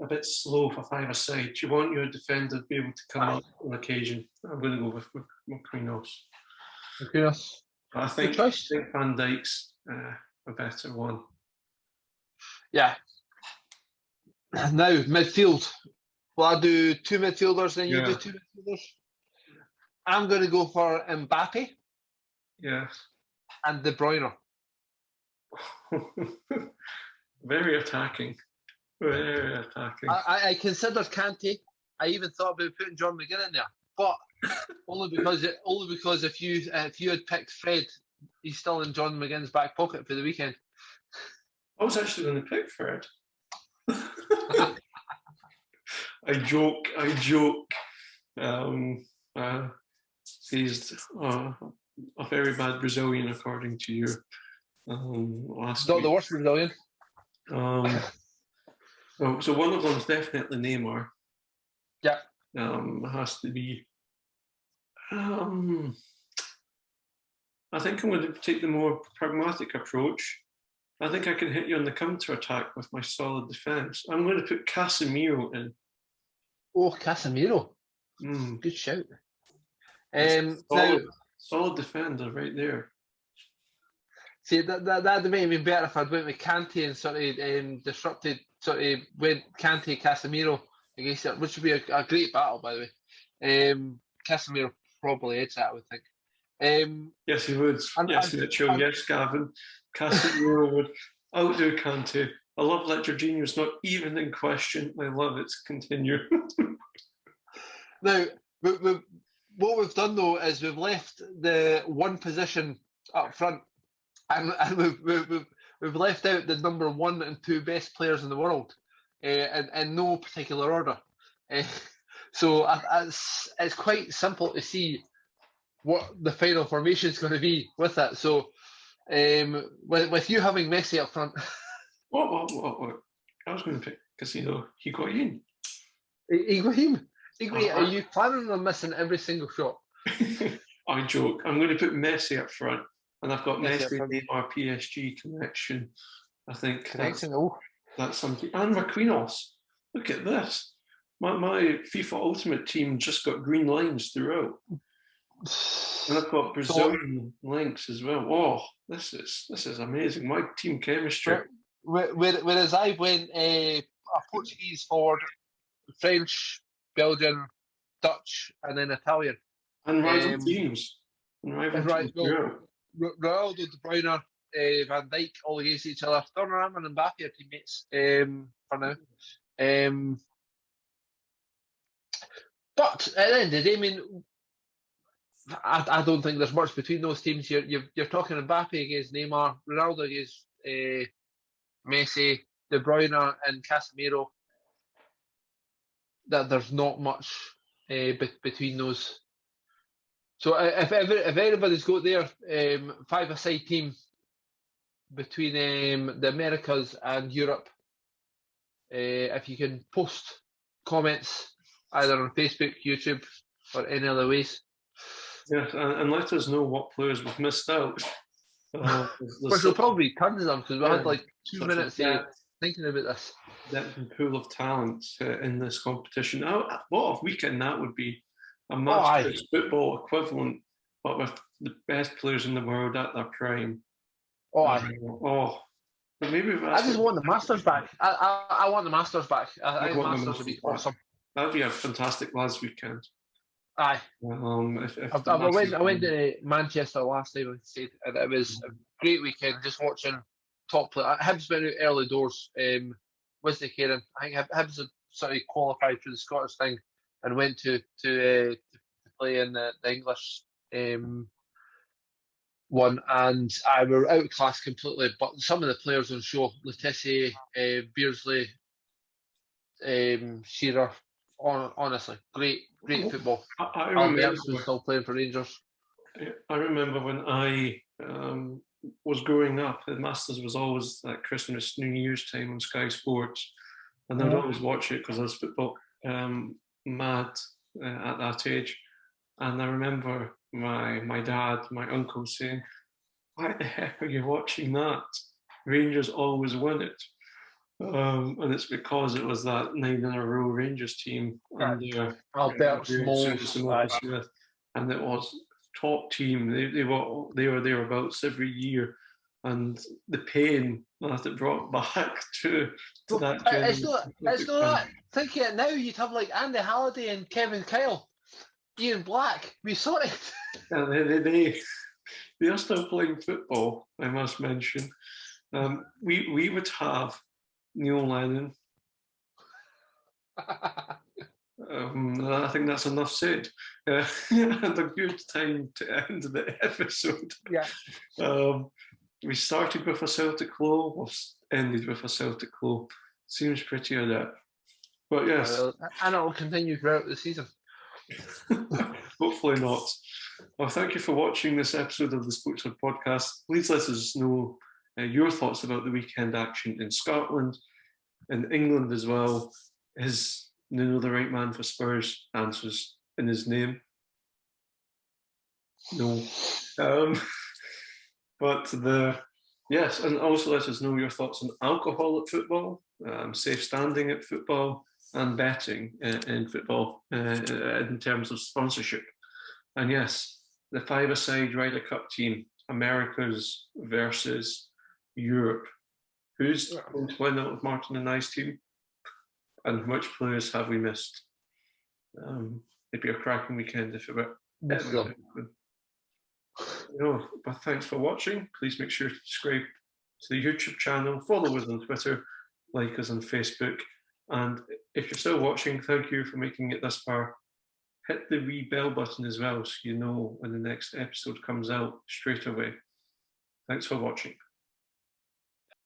a bit slow for 5-a-side. You want your defender to be able to come up on occasion. I'm going to go with Marquinhos. I think Van Dijk's a better one. Yeah. Now, midfield. Well, I do 2 midfielders, then you do 2 midfielders. I'm going to go for Mbappe. Yes. And De Bruyne. Very attacking. I considered Kante. I even thought about putting John McGinn in there, but only because if you had picked Fred, he's still in John McGinn's back pocket for the weekend. I was actually going to pick Fred. I joke. He's a very bad Brazilian, according to you. Last Not week. the worst Brazilian. So one of them's definitely Neymar. Yeah. It has to be. I think I'm going to take the more pragmatic approach. I think I can hit you on the counter-attack with my solid defence. I'm going to put Casemiro in. Oh, Casemiro. Good shout. Solid defender right there. See, that'd make me better if I'd went with Kante and sort of disrupted, sort of went Kante, Casemiro against it, which would be a great battle, by the way. Casemiro probably edged that, I would think. Yes, he would. Yes, Mitchell. Yes, Gavin. Casemiro would outdo Kante. I love that Jorginho's not even in question. I love it. Continue. Now, what we've done though is we've left the one position up front, and we've left out the number 1 and 2 best players in the world, in no particular order. So it's quite simple to see what the final formation is going to be with that. So, with you having Messi up front, what? I was going to pick Casino. Higuain. Are you planning on missing every single shot? I joke. I'm going to put Messi up front, and I've got Messi Neymar PSG connection. I think that's something. And Marquinhos. Look at this. My FIFA Ultimate team just got green lines throughout. And I've got Brazilian links as well. Oh, this is amazing. My team chemistry. Whereas I went a Portuguese forward, French, Belgian, Dutch, and then Italian. And rival teams. Ronaldo, De Bruyne, Van Dijk, all against each other. Donnarumma and Mbappe are teammates for now. But at the end of the day, I mean, I don't think there's much between those teams. You're talking Mbappe against Neymar, Ronaldo against Messi, De Bruyne and Casemiro. That there's not much between those. So if anybody's got their 5-a-side team between the Americas and Europe, if you can post comments either on Facebook, YouTube, or any other ways. Yes, and let us know what players we've missed out. Which will probably be tons of them, because we had like 2 minutes thinking about this. Depth and pool of talent in this competition. What a weekend that would be. A Masters football equivalent, but with the best players in the world at their prime. But maybe I just want the Masters back. I want the Masters back. I think the Masters would be awesome. That'd be a fantastic lads weekend. Aye. I went to Manchester last night, like I said, and it was a great weekend just watching top play. Hibs went out early doors. Wesley Kieran, I think Hibs had sort of qualified for the Scottish thing and went to play in the English one, and I were outclassed completely. But some of the players on show, Letizia, Beardsley, Shearer, honestly, great football. I remember was still playing for Rangers. I remember when I was growing up, the Masters was always at Christmas, New Year's time on Sky Sports, and I'd always watch it because I was football mad at that age. And I remember my dad, my uncle saying, "Why the heck are you watching that? Rangers always win it." And it's because it was that 9 in a row Rangers team under Albert Smith, and it was top team. They were thereabouts every year, and the pain that it brought back to that. It's not that. Thinking it now, you'd have like Andy Halliday and Kevin Kyle, Ian Black. We sorted. Yeah, they are still playing football, I must mention. We would have Neil Lennon. I think that's enough said. And a good time to end the episode. Yeah. We started with a Celtic low, we've ended with a Celtic low. Seems pretty adept. But yes. And it will continue throughout the season. Hopefully not. Well, thank you for watching this episode of the Sportswood Podcast. Please let us know your thoughts about the weekend action in Scotland and England as well. Is Nuno the right man for Spurs? Answers in his name. No. But yes, and also let us know your thoughts on alcohol at football, safe standing at football, and betting in football in terms of sponsorship. And yes, the five-a-side Ryder Cup team, Americas versus Europe. Who's going to win out of Martin and I's team? And which players have we missed? It'd be a cracking weekend if it were. But thanks for watching. Please make sure to subscribe to the YouTube channel, follow us on Twitter, like us on Facebook. And if you're still watching, thank you for making it this far. Hit the wee bell button as well so you know when the next episode comes out straight away. Thanks for watching.